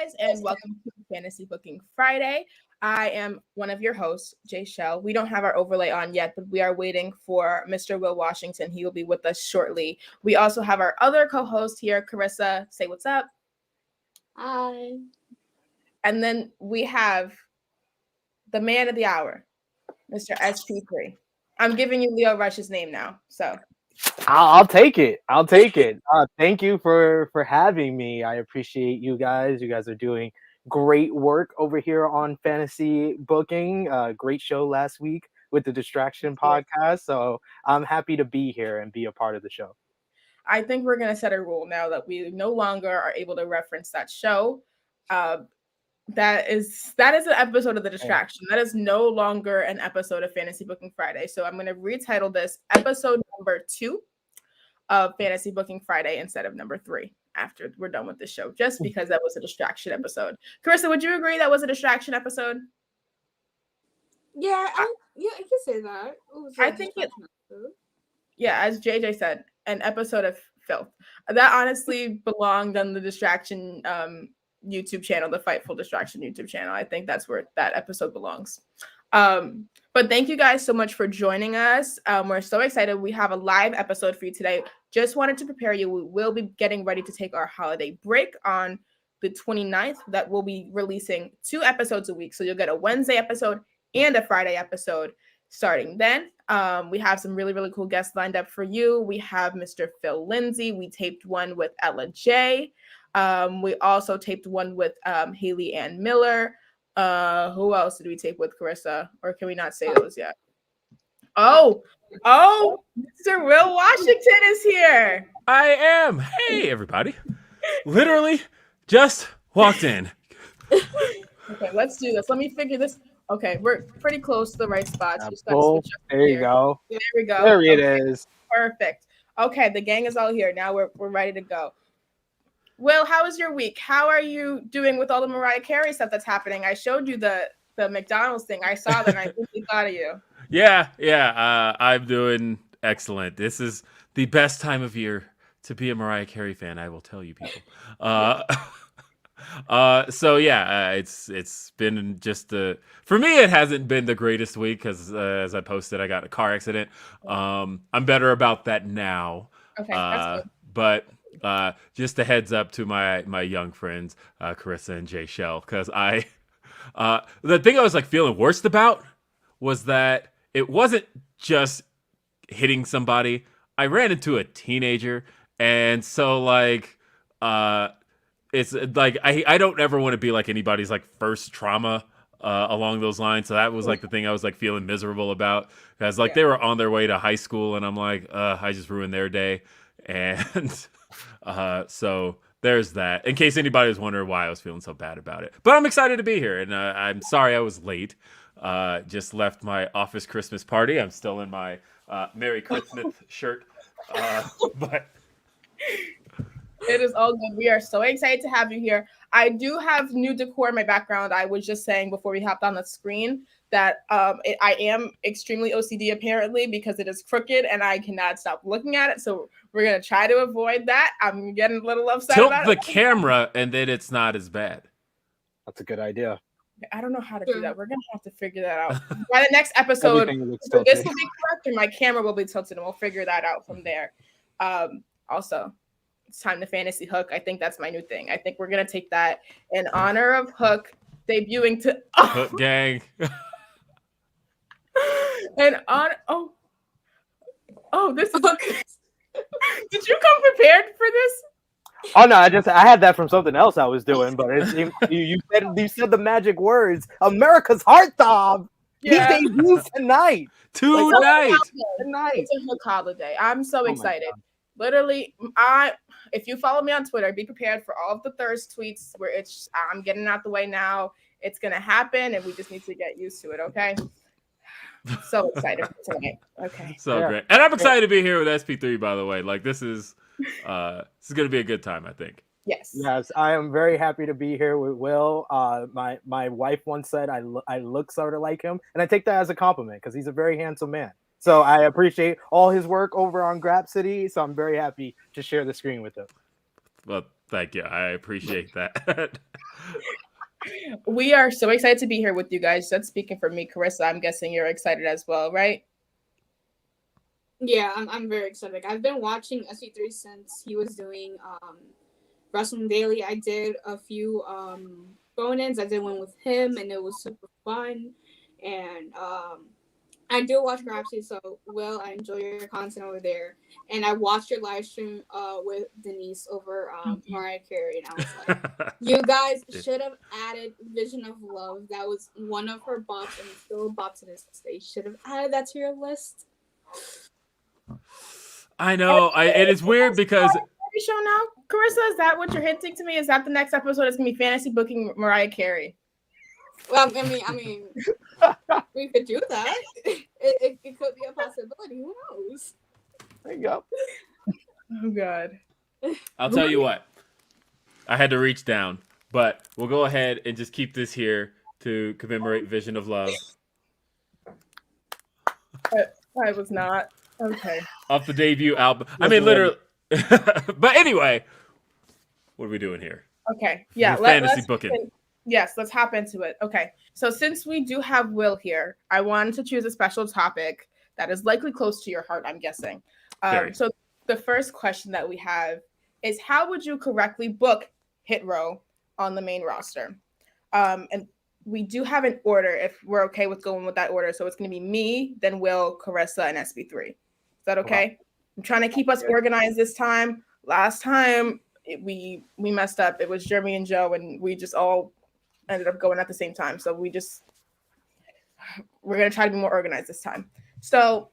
guys, and welcome to Fantasy Booking Friday. I am one of your hosts, Jaychele. We don't have our overlay on yet, but we are waiting for Mr. Will Washington. He will be with us shortly. We also have our other co-host here, Carisa. Say what's up. Hi. And then we have the man of the hour, Mr. SP3. I'm giving you Leo Rush's name now, so. I'll take it. Thank you for having me. I appreciate you guys. You guys are doing great work over here on Fantasy Booking. Great show last week with the Distraction podcast. So I'm happy to be here and be a part of the show. I think we're going to set a rule now that we no longer are able to reference that show. That is an episode of The Distraction. That is no longer an episode of Fantasy Booking Friday. So I'm going to retitle this episode number 2 of Fantasy Booking Friday instead of number 3 after we're done with the show, just because that was a distraction episode. Carisa, would you agree that was a distraction episode? Yeah, I can say that. I think it. Yeah, as JJ said, an episode of filth. That honestly belonged on the Distraction YouTube channel, the Fightful Distraction YouTube channel. I think that's where that episode belongs. But thank you guys so much for joining us. We're so excited. We have a live episode for you today. Just wanted to prepare you. We will be getting ready to take our holiday break on the 29th. That we'll be releasing 2 episodes a week. So you'll get a Wednesday episode and a Friday episode starting then. We have some really, really cool guests lined up for you. We have Mr. Phil Lindsay. We taped one with Ella J. We also taped one with Haley Ann Miller. Who else did we tape with, Carisa? Or can we not say those yet? Oh, Mr. Will Washington is here. I am. Hey, everybody. Literally just walked in. Okay, let's do this. Let me figure this. Okay, we're pretty close to the right spots. There you go. There we go. There it is. Perfect. Okay, the gang is all here. Now we're ready to go. Will, how was your week? How are you doing with all the Mariah Carey stuff that's happening? I showed you the McDonald's thing. I saw that and I really thought of you. Yeah. I'm doing excellent. This is the best time of year to be a Mariah Carey fan, I will tell you people. It's been just for me, it hasn't been the greatest week because as I posted, I got in a car accident. I'm better about that now. Okay, that's good. But just a heads up to my young friends, Carisa and Jaychele, because the thing I was like feeling worst about was that it wasn't just hitting somebody. I ran into a teenager, and so like it's like I don't ever want to be like anybody's like first trauma along those lines. So that was like the thing I was like feeling miserable about, because like they were on their way to high school, and I'm like, I just ruined their day. And so there's that, in case anybody was wondering why I was feeling so bad about it. But I'm excited to be here, and I'm sorry I was late. Just left my office Christmas party. I'm still in my Merry Christmas shirt. But it is all good. We are so excited to have you here. I do have new decor in my background. I was just saying before we hopped on the screen that I am extremely OCD apparently, because it is crooked and I cannot stop looking at it. So we're going to try to avoid that. I'm getting a little upset tilt about the it. camera and then it's not as bad. That's a good idea. I don't know how to do that. We're going to have to figure that out. By the next episode, this will be correct and my camera will be tilted, and we'll figure that out from there. Also, it's time to fantasy Hook. I think that's my new thing. I think we're going to take that in honor of Hook debuting to Hook gang. And this is Did you come prepared for this? Oh no, I had that from something else I was doing, but you said the magic words, America's Heartthrob. Yeah. He debuts tonight. Tonight. It's a Hook holiday. I'm so excited. Literally, if you follow me on Twitter, be prepared for all of the thirst tweets where I'm getting out the way now. It's gonna happen, and we just need to get used to it. Okay. So excited for tonight. Okay. So great. And I'm excited to be here with SP3, by the way. Like this is going to be a good time, I think. Yes. Yes, I am very happy to be here with Will. My wife once said I look sort of like him, and I take that as a compliment because he's a very handsome man. So I appreciate all his work over on Grap City. So I'm very happy to share the screen with him. Well, Thank you. I appreciate that. We are so excited to be here with you guys. That's speaking for me, Carissa. I'm guessing you're excited as well, right? Yeah, I'm very excited. I've been watching SP3 since he was doing Wrestling Daily. I did a few phone-ins. I did one with him, and it was super fun. And I do watch Rhapsody, so Will, I enjoy your content over there. And I watched your live stream with Denise over Mariah Carey, and I was like, you guys should have added Vision of Love. That was one of her bops, and it's still a bop to this day. You should have added that to your list. I know. It is weird because Show now, Carissa, is that what you're hinting to me? Is that the next episode? It's gonna be fantasy booking Mariah Carey. Well, I mean, we could do that. It could be a possibility. Who knows? There you go. Oh God. I'll tell you what. I had to reach down, but we'll go ahead and just keep this here to commemorate Vision of Love. I was not. Okay. Off the debut album. I mean, literally. But anyway, what are we doing here? Okay. Yeah. Fantasy booking. Yes, let's hop into it. Okay. So since we do have Will here, I wanted to choose a special topic that is likely close to your heart, I'm guessing. So the first question that we have is, how would you correctly book Hit Row on the main roster? And we do have an order if we're okay with going with that order. So it's going to be me, then Will, Carissa, and SP3. Is that okay? Wow. I'm trying to keep us organized this time. Last time we messed up. It was Jeremy and Joe, and we just all ended up going at the same time. So we're going to try to be more organized this time. So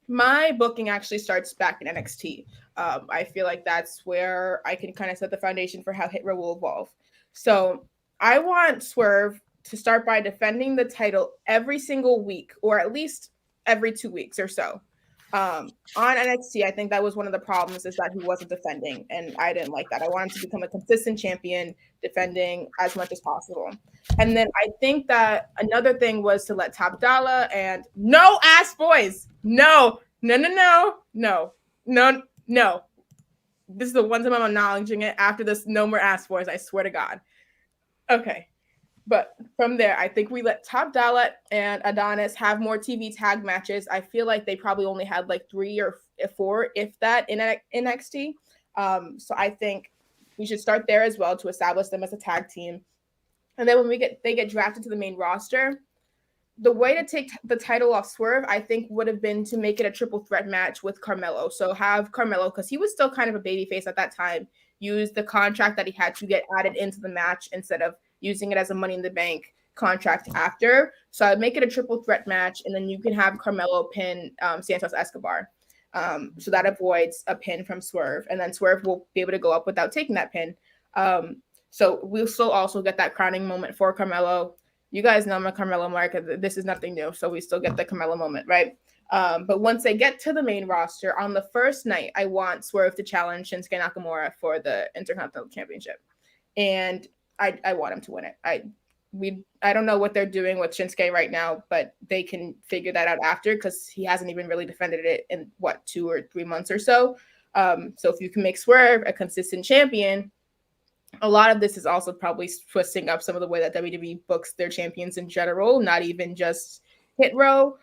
my booking actually starts back in NXT. I feel like that's where I can kind of set the foundation for how Hit Row will evolve. So I want Swerve to start by defending the title every single week, or at least every 2 weeks or so. On NXT, I think that was one of the problems, is that he wasn't defending, and I didn't like that. I wanted to become a consistent champion, defending as much as possible. And then I think that another thing was to let Top Dollar and no ass boys. No. This is the one time I'm acknowledging it. After this, no more ass boys. I swear to God. Okay. But from there, I think we let Top Dollar and Adonis have more TV tag matches. I feel like they probably only had like 3 or 4, if that, in NXT. So I think we should start there as well to establish them as a tag team. And then when they get drafted to the main roster, the way to take the title off Swerve, I think, would have been to make it a triple threat match with Carmelo. So have Carmelo, because he was still kind of a babyface at that time, use the contract that he had to get added into the match instead of using it as a Money in the Bank contract after. So I'd make it a triple threat match, and then you can have Carmelo pin Santos Escobar. So that avoids a pin from Swerve, and then Swerve will be able to go up without taking that pin. So we'll still also get that crowning moment for Carmelo. You guys know I'm a Carmelo mark. This is nothing new, so we still get the Carmelo moment, right? But once they get to the main roster, on the first night, I want Swerve to challenge Shinsuke Nakamura for the Intercontinental Championship. And I want him to win it. I don't know what they're doing with Shinsuke right now, but they can figure that out after, because he hasn't even really defended it in 2 or 3 months or so. So if you can make Swerve a consistent champion, a lot of this is also probably twisting up some of the way that WWE books their champions in general, not even just Hit Row.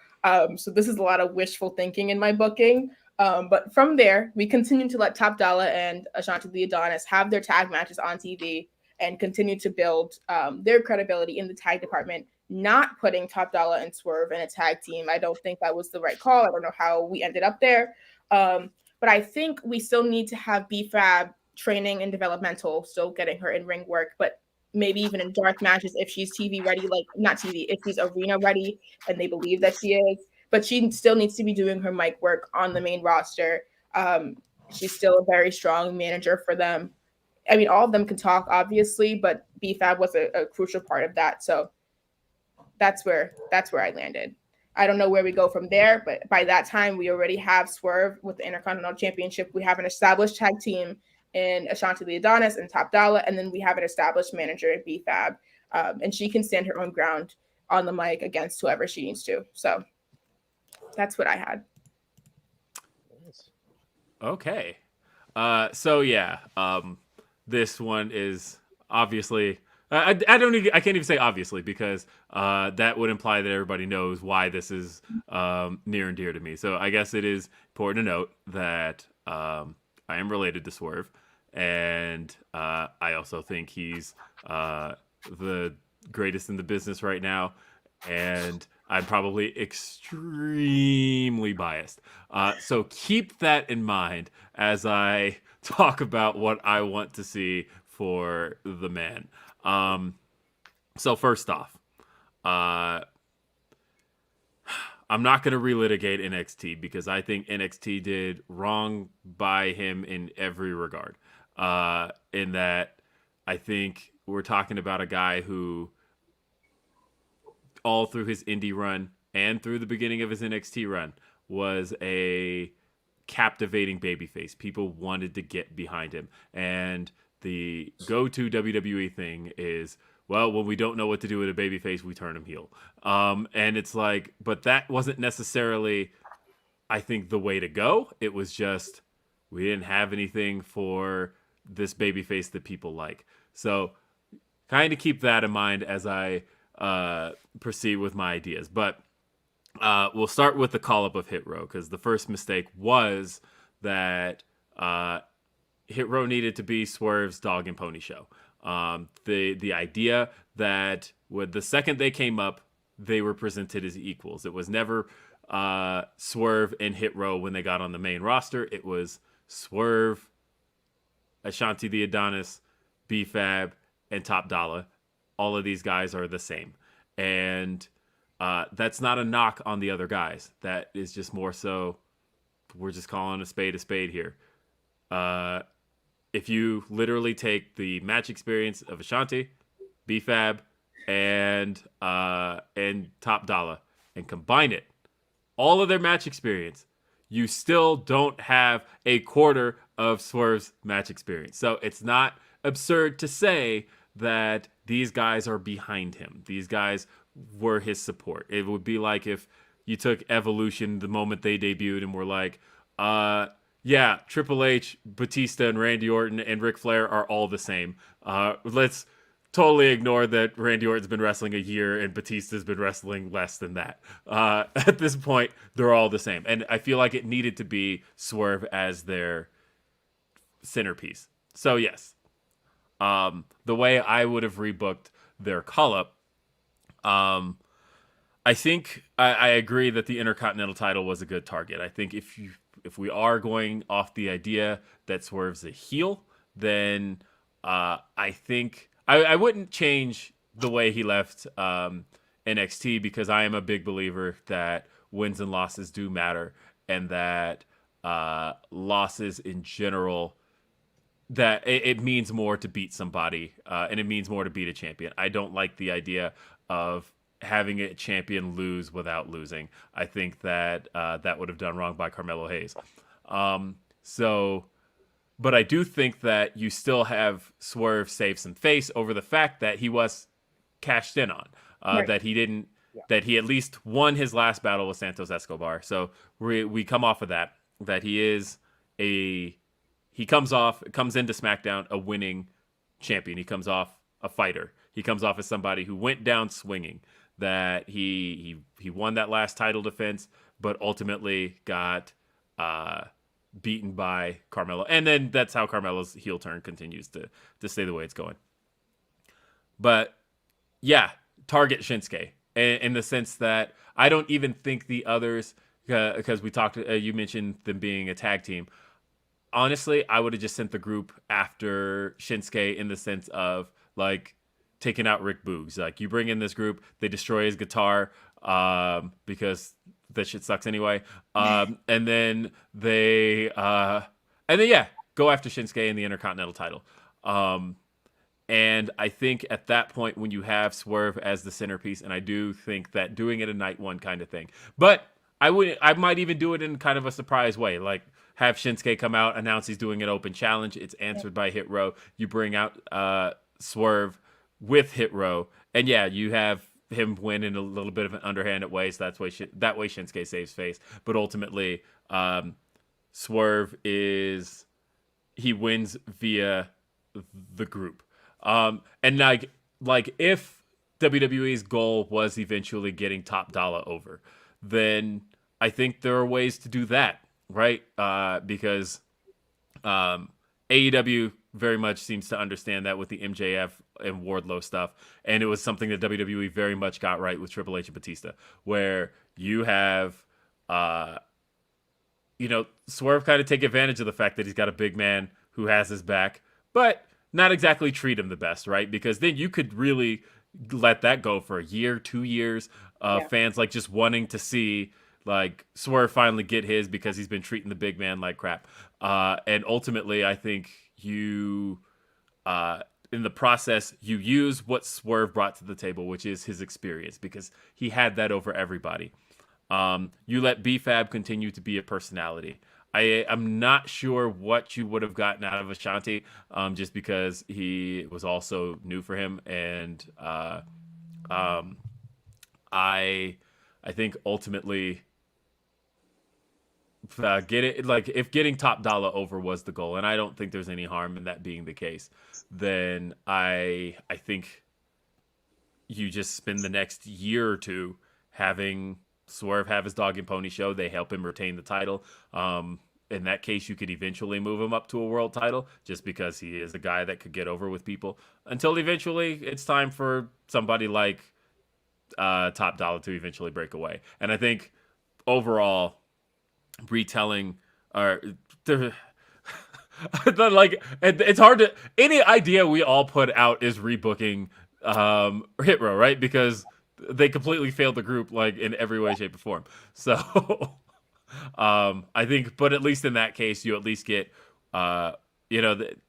So this is a lot of wishful thinking in my booking. But from there, we continue to let Top Dollar and Ashanti the Adonis have their tag matches on TV and continue to build their credibility in the tag department, not putting Top Dollar and Swerve in a tag team. I don't think that was the right call. I don't know how we ended up there. But I think we still need to have B-Fab training and developmental, still getting her in ring work, but maybe even in dark matches if she's TV ready, if she's arena ready and they believe that she is. But she still needs to be doing her mic work on the main roster. She's still a very strong manager for them. I mean, all of them can talk, obviously, but B-Fab was a crucial part of that. So that's where I landed. I don't know where we go from there, but by that time, we already have Swerve with the Intercontinental Championship. We have an established tag team in Ashanti the Adonis and Top Dollar, and then we have an established manager in B-Fab, and she can stand her own ground on the mic against whoever she needs to. So that's what I had. Okay. So yeah, this one is obviously. I don't even, I can't even say obviously because that would imply that everybody knows why this is near and dear to me. So I guess it is important to note that I am related to Swerve, and I also think he's the greatest in the business right now, and I'm probably extremely biased. So keep that in mind as I talk about what I want to see for the man. So first off, I'm not going to relitigate NXT because I think NXT did wrong by him in every regard. In that, I think we're talking about a guy who, all through his indie run and through the beginning of his NXT run, was a captivating babyface. People wanted to get behind him. And the go-to WWE thing is, well, when we don't know what to do with a babyface, we turn him heel. And it's like, but that wasn't necessarily, I think, the way to go. It was just, we didn't have anything for this babyface that people like. So kind of keep that in mind as I proceed with my ideas. But we'll start with the call-up of Hit Row, because the first mistake was that Hit Row needed to be Swerve's dog and pony show. The idea that with the second they came up, they were presented as equals. It was never Swerve and Hit Row when they got on the main roster. It was Swerve, Ashanti the Adonis, B-Fab, and Top Dollar. All of these guys are the same. And that's not a knock on the other guys. That is just more so, we're just calling a spade here. If you literally take the match experience of Ashanti, B-Fab, and Top Dollar and combine it, all of their match experience, you still don't have a quarter of Swerve's match experience. So it's not absurd to say that these guys are behind him. These guys were his support. It would be like if you took Evolution the moment they debuted and were like, yeah, Triple H, Batista, and Randy Orton and Ric Flair are all the same. Let's totally ignore that Randy Orton's been wrestling a year and Batista's been wrestling less than that. At this point, they're all the same. And I feel like it needed to be Swerve as their centerpiece. So yes, the way I would have rebooked their call-up, I think I agree that the Intercontinental title was a good target. I think if we are going off the idea that Swerve's a heel, then I think I wouldn't change the way he left NXT, because I am a big believer that wins and losses do matter, and that losses in general, that it means more to beat somebody, and it means more to beat a champion. I don't like the idea of having a champion lose without losing. I think that that would have done wrong by Carmelo Hayes. But I do think that you still have Swerve save some face over the fact that he was cashed in on, Right. that he didn't, that he at least won his last battle with Santos Escobar. So we come off of that he comes into SmackDown a winning champion. He comes off a fighter. He comes off as somebody who went down swinging, that he won that last title defense, but ultimately got beaten by Carmelo. And then that's how Carmelo's heel turn continues to stay the way it's going. But yeah, target Shinsuke in the sense that I don't even think the others, because we talked, you mentioned them being a tag team. Honestly, I would have just sent the group after Shinsuke in the sense of like taking out Rick Boogs. Like, you bring in this group, they destroy his guitar because that shit sucks anyway. And then go after Shinsuke in the Intercontinental title. And I think at that point, when you have Swerve as the centerpiece, and I do think that doing it a night one kind of thing, but I might even do it in kind of a surprise way, like have Shinsuke come out, announce he's doing an open challenge. It's answered by Hit Row. You bring out Swerve with Hit Row, and yeah, you have him win in a little bit of an underhanded way. So that way Shinsuke saves face. But ultimately, Swerve he wins via the group. And like if WWE's goal was eventually getting Top Dollar over, then I think there are ways to do that, right? Because AEW very much seems to understand that with the MJF and Wardlow stuff, and it was something that WWE very much got right with Triple H and Batista, where you have, Swerve kind of take advantage of the fact that he's got a big man who has his back, but not exactly treat him the best, right? Because then you could really let that go for a year, 2 years, fans like just wanting to see like Swerve finally get his because he's been treating the big man like crap. And ultimately, I think you, in the process, you use what Swerve brought to the table, which is his experience, because he had that over everybody. You let B-Fab continue to be a personality. I'm not sure what you would have gotten out of Ashanti, just because he was also new for him, and I think ultimately if getting Top Dollar over was the goal, and I don't think there's any harm in that being the case, then I think you just spend the next year or two having Swerve have his dog and pony show. They help him retain the title. In that case, you could eventually move him up to a world title, just because he is a guy that could get over with people, until eventually it's time for somebody like Top Dollar to eventually break away. And I think overall, retelling it's hard to, any idea we all put out is rebooking Hit Row, right? Because they completely failed the group like in every way, shape, or form. So I think, but at least in that case, you at least get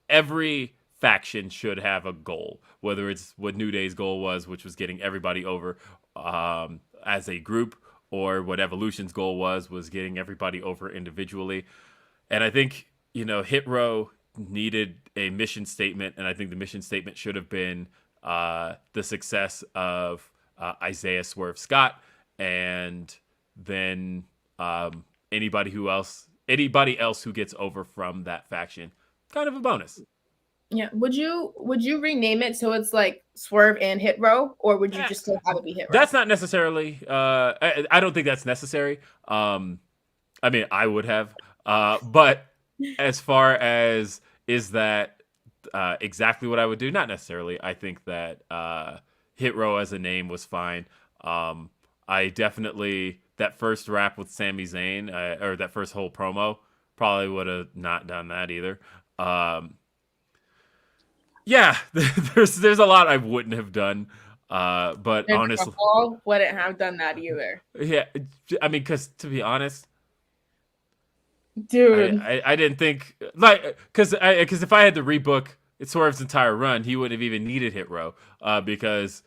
every faction should have a goal, whether it's what New Day's goal was, which was getting everybody over as a group, or what Evolution's goal was getting everybody over individually. And I think, Hit Row needed a mission statement, and I think the mission statement should have been the success of Isaiah Swerve Scott, and then anybody else who gets over from that faction, kind of a bonus. Yeah. Would you rename it so it's like Swerve and Hit Row, or would you just still have it be Hit Row? That's not necessarily. I don't think that's necessary. I mean, I would have. But as far as is that exactly what I would do? Not necessarily. I think that Hit Row as a name was fine. I definitely, that first rap with Sami Zayn, or that first whole promo, probably would have not done that either. Yeah, there's a lot I wouldn't have done, but honestly, wouldn't have done that either. Yeah, I mean, because to be honest, dude, I didn't think because if I had to rebook Swerve's entire run, he wouldn't have even needed Hit Row, because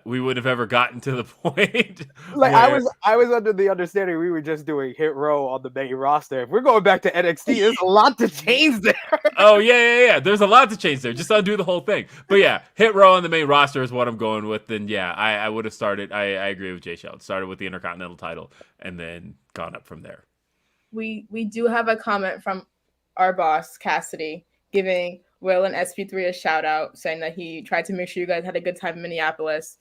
we wouldn't have ever gotten to the point. Like where... I was under the understanding we were just doing Hit Row on the main roster. If we're going back to NXT, there's a lot to change there. Oh yeah. There's a lot to change there. Just undo the whole thing. But yeah, Hit Row on the main roster is what I'm going with. Then yeah, I would have started. I agree with Jaychele. Started with the Intercontinental title and then gone up from there. We do have a comment from our boss Cassidy giving Will and SP3 a shout out, saying that he tried to make sure you guys had a good time in Minneapolis.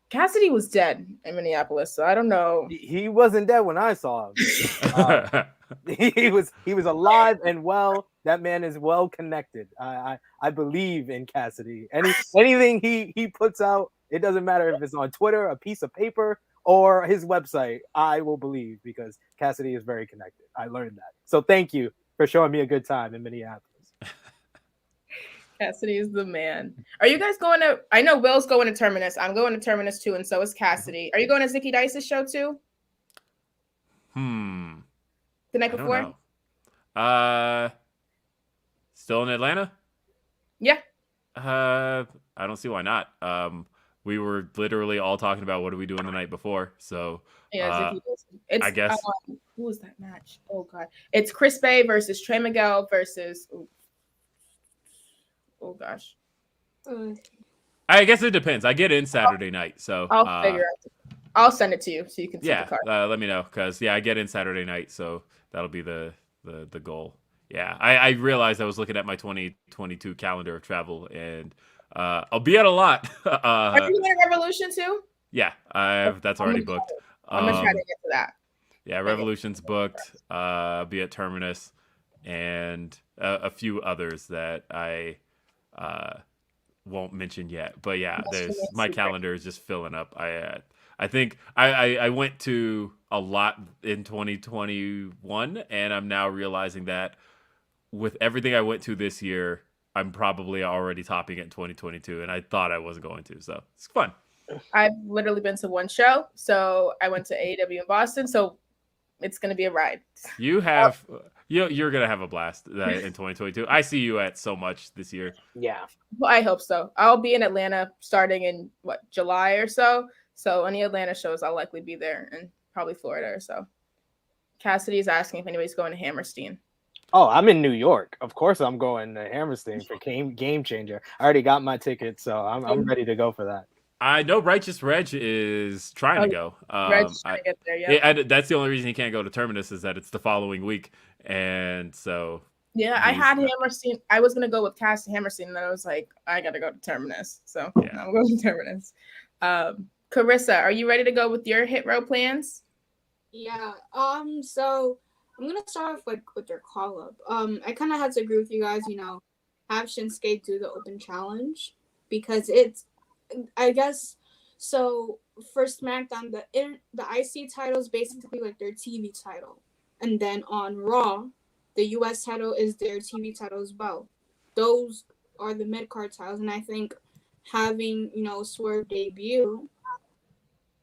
Cassidy was dead in Minneapolis, so I don't know. He wasn't dead when I saw him. He was alive and well. That man is well connected. I believe in Cassidy. Anything he puts out, it doesn't matter if it's on Twitter, a piece of paper, or his website, I will believe, because Cassidy is very connected. I learned that. So thank you for showing me a good time in Minneapolis. Cassidy is the man. Are you guys going to? I know Will's going to Terminus. I'm going to Terminus too, and so is Cassidy. Are you going to Zicky Dice's show too? The night before? Still in Atlanta? Yeah. I don't see why not. We were literally all talking about what are we doing the night before. So yeah, it's, I guess. Who was that match? Oh god, it's Chris Bay versus Trey Miguel versus. Oh gosh. I guess it depends. I get in Saturday night, so I'll figure out. I'll send it to you so you can see the card. Let me know, because I get in Saturday night, so that'll be the goal. Yeah, I realized I was looking at my 2022 calendar of travel, and I'll be at a lot. Are you going to Revolution too? Yeah, that's already booked. I'm gonna try to get to that. Yeah, Revolution's booked. I'll be at Terminus, and a few others that I won't mention yet. But yeah, my calendar is just filling up. I think I went to a lot in 2021, and I'm now realizing that with everything I went to this year, I'm probably already topping it in 2022, and I thought I wasn't going to. So it's fun. I've literally been to one show. So I went to AEW in Boston. So it's going to be a ride. You're going to have a blast in 2022. I see you at so much this year. Yeah. Well, I hope so. I'll be in Atlanta starting in July or so. So any Atlanta shows, I'll likely be there, and probably Florida or so. Cassidy's asking if anybody's going to Hammerstein. Oh, I'm in New York. Of course, I'm going to Hammerstein for Game Changer. I already got my ticket, so I'm ready to go for that. I know Righteous Reg is trying to go. Reg's trying to get there, yeah. That's the only reason he can't go to Terminus is that it's the following week, and so. Yeah, I had Hammerstein. I was gonna go with Cass to Hammerstein, and then I was like, I gotta go to Terminus, so yeah. I'm going to Terminus. Carissa, are you ready to go with your hit row plans? Yeah. So I'm gonna start off with their call up. I kind of had to agree with you guys. Have Shinsuke do the open challenge because it's, I guess, so for SmackDown, the IC title is basically like their TV title, and then on Raw, the US title is their TV title as well. Those are the mid card titles, and I think having Swerve debut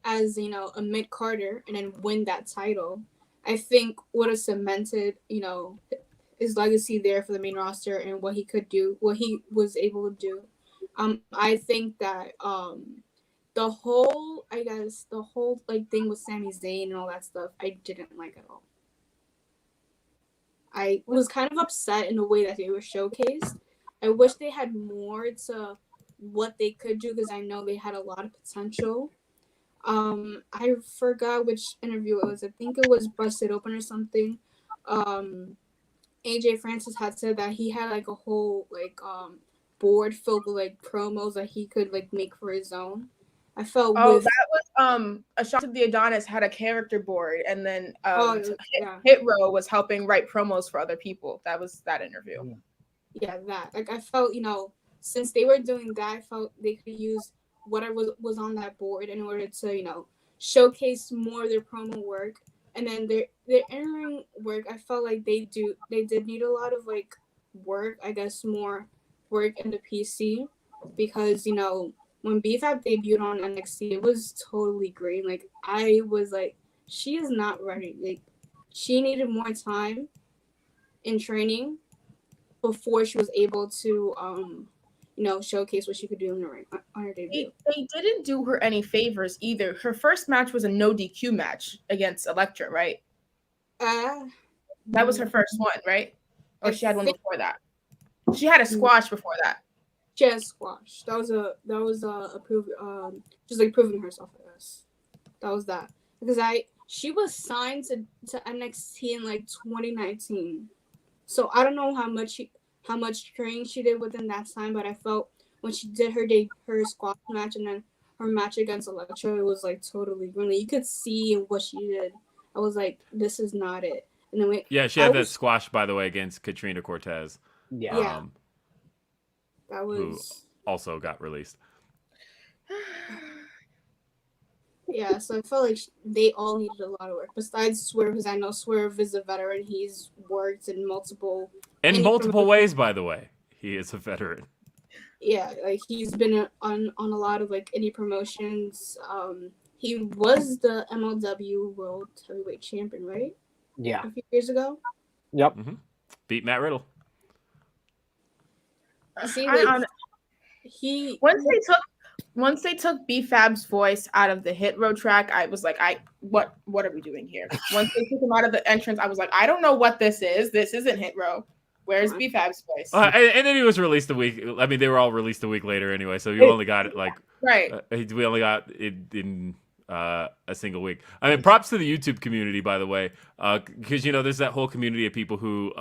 as a mid carder and then win that title, I think would have cemented his legacy there for the main roster and what he could do, what he was able to do. I think that the whole thing with Sami Zayn and all that stuff, I didn't like at all. I was kind of upset in the way that they were showcased. I wish they had more to what they could do because I know they had a lot of potential. I forgot which interview it was. I think it was Busted Open or something. AJ Francis had said that he had like a whole board filled with promos that he could make for his own. I felt that was a shot of the Adonis had a character board, and then Hit Row was helping write promos for other people. That was that interview. Yeah, that I felt since they were doing that, I felt they could use whatever was on that board in order to showcase more of their promo work, and then their in-ring work. I felt like they did need a lot of work. I guess more work in the PC because when BFAB debuted on NXT, it was totally great. I was she is not ready. She needed more time in training before she was able to showcase what she could do in the ring on her debut. They didn't do her any favors either. Her first match was a no DQ match against Elektra, right? That was her first one, right? Or she had one before that. She had a squash before that. She had a squash. That was just proving herself, I guess. That was that. Because she was signed to NXT in 2019. So I don't know how much training she did within that time, but I felt when she did her squash match and then her match against Elektra, it was totally green. You could see what she did. I was like, this is not it. And then she had that squash, by the way, against Katrina Cortez. Yeah. That was who also got released. Yeah, so I felt like they all needed a lot of work. Besides Swerve, because I know Swerve is a veteran. He's worked in multiple ways, by the way. He is a veteran. Yeah, he's been on a lot of indie promotions. He was the MLW World Heavyweight Champion, right? Yeah. A few years ago. Yep. Mm-hmm. Beat Matt Riddle. See, once they took B-Fab's voice out of the Hit Row track, I was like, what are we doing here? Once they took him out of the entrance, I was like, I don't know what this is. This isn't Hit Row. Where's B-Fab's voice? And then he was released a week. I mean, they were all released a week later anyway, so you only got it right. We only got it in a single week. I mean, props to the YouTube community, by the way, because there's that whole community of people who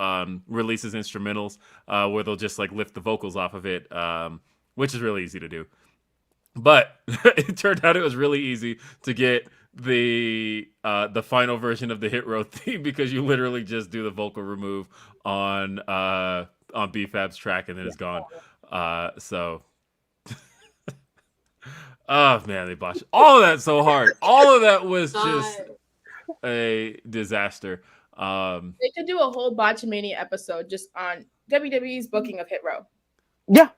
releases instrumentals where they'll just like lift the vocals off of it, which is really easy to do. But it turned out it was really easy to get the final version of the Hit Row theme because you literally just do the vocal remove on BFAB's track and then it's gone. So. Oh man, they botched all of that so hard. All of that was just a disaster. They could do a whole Botchamania episode just on WWE's booking of Hit Row. Yeah,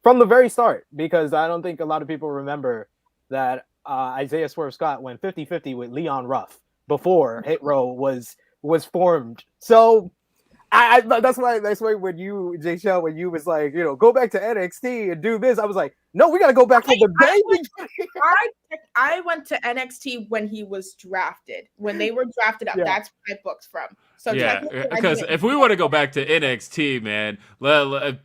from the very start, because I don't think a lot of people remember that Isaiah Swerve Scott went 50-50 with Leon Ruff before Hit Row was formed. So that's why when you, Jaychele, when you was like, go back to NXT and do this, I was like, no, we got to go back to the very beginning. I went to NXT when he was drafted. When they were drafted up, that's where I booked from. So yeah, because if we want to go back to NXT, man, let's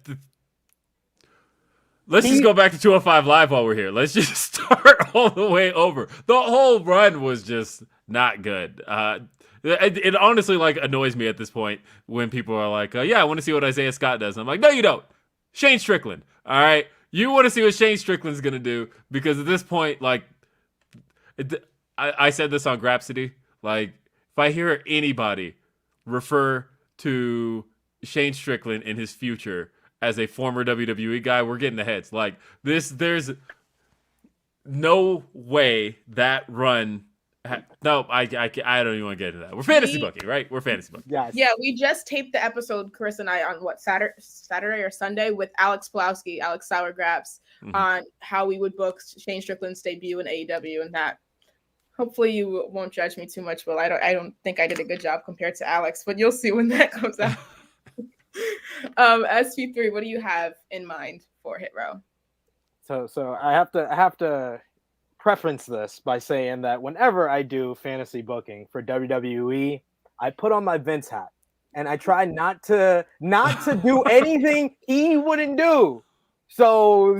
just go back to 205 Live while we're here. Let's just start all the way over. The whole run was just not good. It honestly annoys me at this point when people are like, yeah, I want to see what Isaiah Scott does. And I'm like, no, you don't. Shane Strickland. All right. You want to see what Shane Strickland's going to do because at this point, I said this on Grapsody. If I hear anybody refer to Shane Strickland in his future as a former WWE guy, we're getting the heads. There's no way that run. No, I don't even want to get into that. We're fantasy booking, right? We're fantasy booking. Yes. Yeah, we just taped the episode, Chris and I, on Saturday or Sunday with Alex Pulowski, Alex Sourgraps, on how we would book Shane Strickland's debut in AEW, and that. Hopefully, you won't judge me too much. Well, I don't think I did a good job compared to Alex, but you'll see when that comes out. SP3, what do you have in mind for Hit Row? So I have to preference this by saying that whenever I do fantasy booking for WWE, I put on my Vince hat and I try not to do anything he wouldn't do. So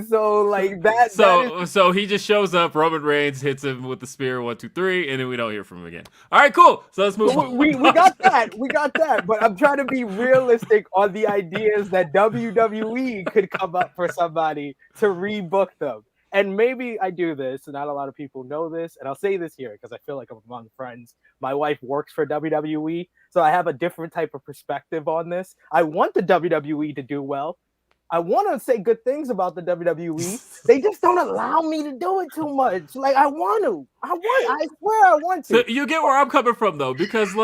like that. So he just shows up. Roman Reigns hits him with the spear 1, 2, 3, and then we don't hear from him again. All right, cool. So let's move on. We got that. But I'm trying to be realistic on the ideas that WWE could come up for somebody to rebook them. And maybe I do this, and not a lot of people know this, and I'll say this here because I feel like I'm among friends. My wife works for WWE, so I have a different type of perspective on this. I want the WWE to do well. I want to say good things about the WWE. They just don't allow me to do it too much. I want to. I swear I want to. So you get where I'm coming from, though, because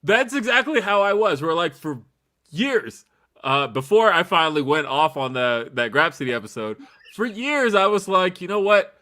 that's exactly how I was. We're for years before I finally went off on that Grapsody episode. For years, I was like, you know what?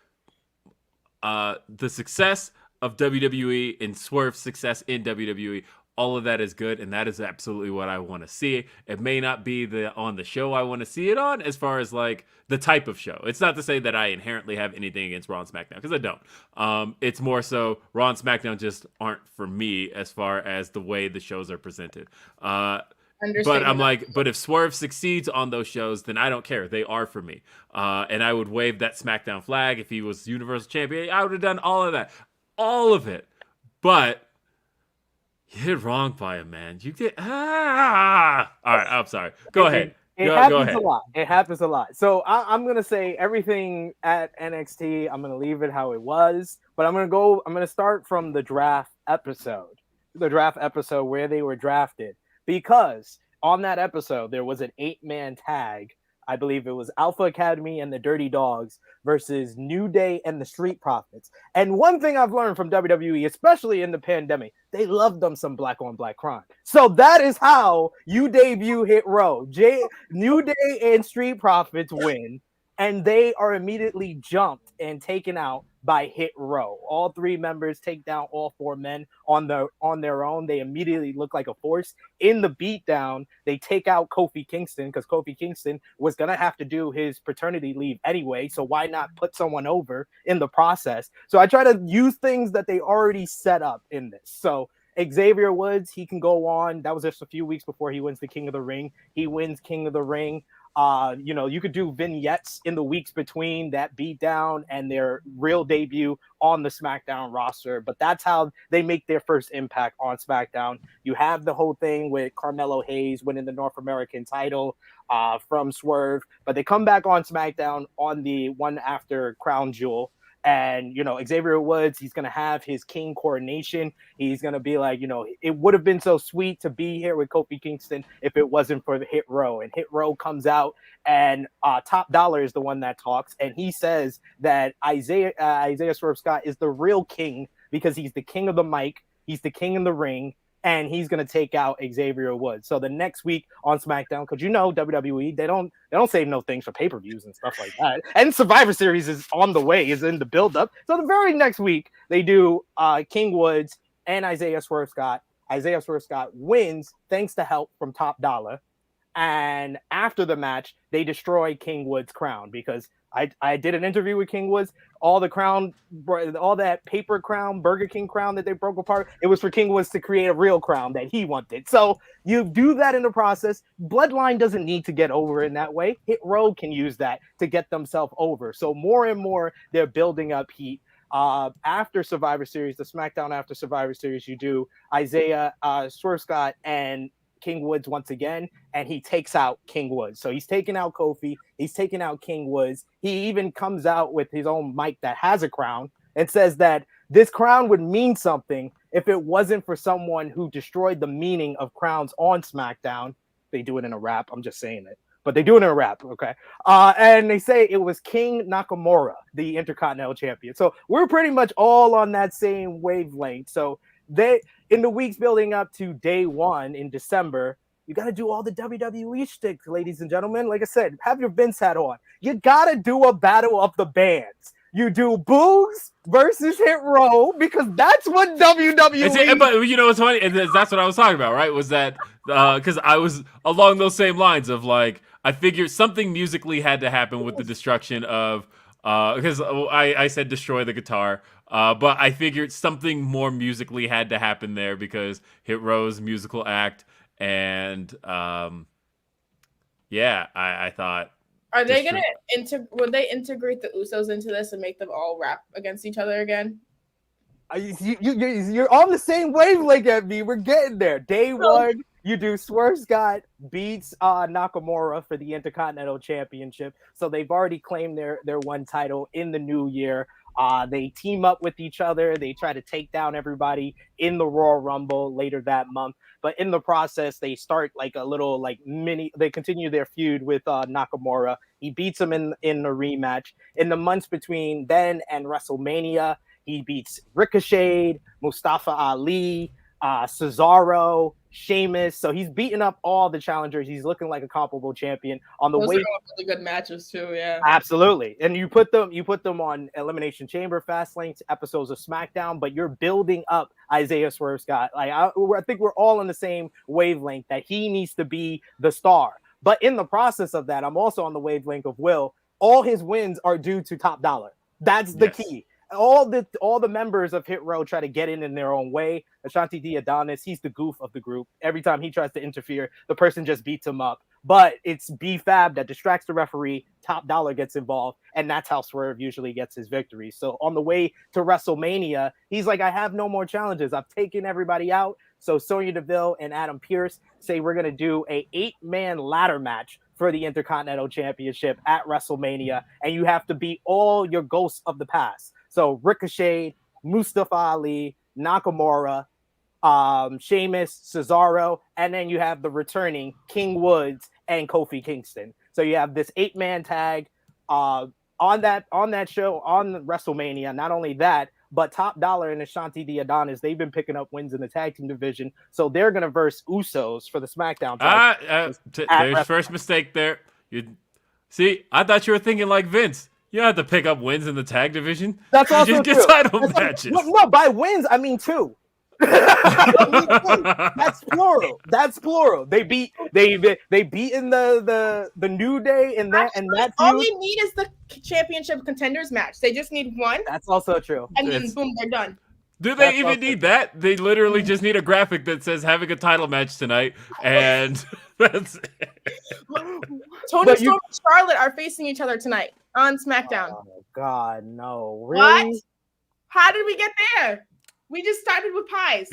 The success of WWE and Swerve's success in WWE, all of that is good, and that is absolutely what I want to see. It may not be on the show I want to see it on as far as the type of show. It's not to say that I inherently have anything against Raw and SmackDown, because I don't. It's more so Raw and SmackDown just aren't for me as far as the way the shows are presented. But I'm but if Swerve succeeds on those shows, then I don't care. They are for me. And I would wave that SmackDown flag if he was Universal Champion. I would have done all of that. All of it. But you did wrong by him, man. You did. All right, I'm sorry. Go ahead. It happens a lot. It happens a lot. So I'm going to say everything at NXT, I'm going to leave it how it was. But I'm going to start from the draft episode. The draft episode where they were drafted. Because on that episode, there was an 8-man tag. I believe it was Alpha Academy and the Dirty Dogs versus New Day and the Street Profits. And one thing I've learned from WWE, especially in the pandemic, they love them some black on black crime. So that is how you debut Hit Row. New Day and Street Profits win, and they are immediately jumped and taken out by Hit Row. All 3 members take down all 4 men on their own. They immediately look like a force. In the beatdown, they take out Kofi Kingston because Kofi Kingston was going to have to do his paternity leave anyway, so why not put someone over in the process? So I try to use things that they already set up in this. So Xavier Woods, he can go on. That was just a few weeks before he wins the King of the Ring. He wins King of the Ring. You could do vignettes in the weeks between that beatdown and their real debut on the SmackDown roster, but that's how they make their first impact on SmackDown. You have the whole thing with Carmelo Hayes winning the North American title from Swerve, but they come back on SmackDown on the one after Crown Jewel. And, Xavier Woods, he's going to have his king coronation. He's going to be like, it would have been so sweet to be here with Kofi Kingston if it wasn't for the Hit Row. And Hit Row comes out, and Top Dollar is the one that talks. And he says that Isaiah Swerve Scott is the real king because he's the king of the mic. He's the king in the ring. And he's going to take out Xavier Woods. So the next week on SmackDown, because WWE, they don't save no things for pay-per-views and stuff like that. And Survivor Series is on the way, is in the build-up. So the very next week, they do King Woods and Isaiah Swerve Scott. Isaiah Swerve Scott wins thanks to help from Top Dollar. And after the match, they destroy King Woods' crown because I did an interview with King Woods. All that paper crown, Burger King crown that they broke apart, it was for King Woods to create a real crown that he wanted. So you do that in the process. Bloodline doesn't need to get over in that way. Hit Row can use that to get themselves over. So more and more, they're building up heat. After Survivor Series, the SmackDown after Survivor Series, you do Isaiah Swerve Scott and King Woods once again, and he takes out King Woods. So he's taking out Kofi, he's taking out King Woods. He even comes out with his own mic that has a crown and says that this crown would mean something if it wasn't for someone who destroyed the meaning of crowns on SmackDown. They do it in a rap, I'm just saying it, but they do it in a rap, okay? And they say it was King Nakamura, the Intercontinental Champion. So we're pretty much all on that same wavelength. So in the weeks building up to day one in December, you got to do all the WWE shtick, ladies and gentlemen. Like I said, have your Vince hat on. You got to do a battle of the bands. You do Boogs versus Hit Row because that's what WWE. But what's funny? And that's what I was talking about, right? Was that because I was along those same lines of like, I figured something musically had to happen with the destruction of because I said destroy the guitar. But I figured something more musically had to happen there because Hit Row's musical act, and I thought. Are they gonna would they integrate the Usos into this and make them all rap against each other again? You're on the same wavelength as me. We're getting there. Day one, you do Swerve Scott beats Nakamura for the Intercontinental Championship. So they've already claimed their one title in the new year. They team up with each other. They try to take down everybody in the Royal Rumble later that month. But in the process, they start like a little they continue their feud with Nakamura. He beats him in the rematch. In the months between then and WrestleMania, he beats Ricochet, Mustafa Ali, Cesaro, Sheamus. So he's beating up all the challengers. He's looking like a comparable champion on the way. Those are all really good matches too, yeah. Absolutely. And you put them on Elimination Chamber, Fastlane episodes of SmackDown, but you're building up Isaiah Swerve Scott. Like I think we're all on the same wavelength that he needs to be the star. But in the process of that, I'm also on the wavelength of Will. All his wins are due to Top Dollar. That's the key. All the members of Hit Row try to get in their own way. Ashanti D. Adonis, he's the goof of the group. Every time he tries to interfere, the person just beats him up. But it's B-Fab that distracts the referee. Top Dollar gets involved, and that's how Swerve usually gets his victory. So on the way to WrestleMania, he's like, I have no more challenges. I've taken everybody out. So Sonya Deville and Adam Pearce say we're going to do a 8-man ladder match for the Intercontinental Championship at WrestleMania, and you have to beat all your ghosts of the past. So Ricochet, Mustafa Ali, Nakamura, Sheamus, Cesaro, and then you have the returning King Woods and Kofi Kingston. So you have this 8-man tag on that show on WrestleMania. Not only that, but Top Dollar and Ashanti D. Adonis, they've been picking up wins in the tag team division. So they're going to verse Usos for the SmackDown tag. There's first mistake there. See, I thought you were thinking like Vince. You don't have to pick up wins in the tag division. That's also true. Get title matches. No, by wins, I mean 2. That's plural. They beat in the New Day and that all they need is the championship contenders match. They just need one. That's also true. And then boom, they're done. Do they even need that? They literally just need a graphic that says having a title match tonight, and that's it. Tony Storm and Charlotte are facing each other tonight on SmackDown. Oh God, no! Really? What? How did we get there? We just started with pies.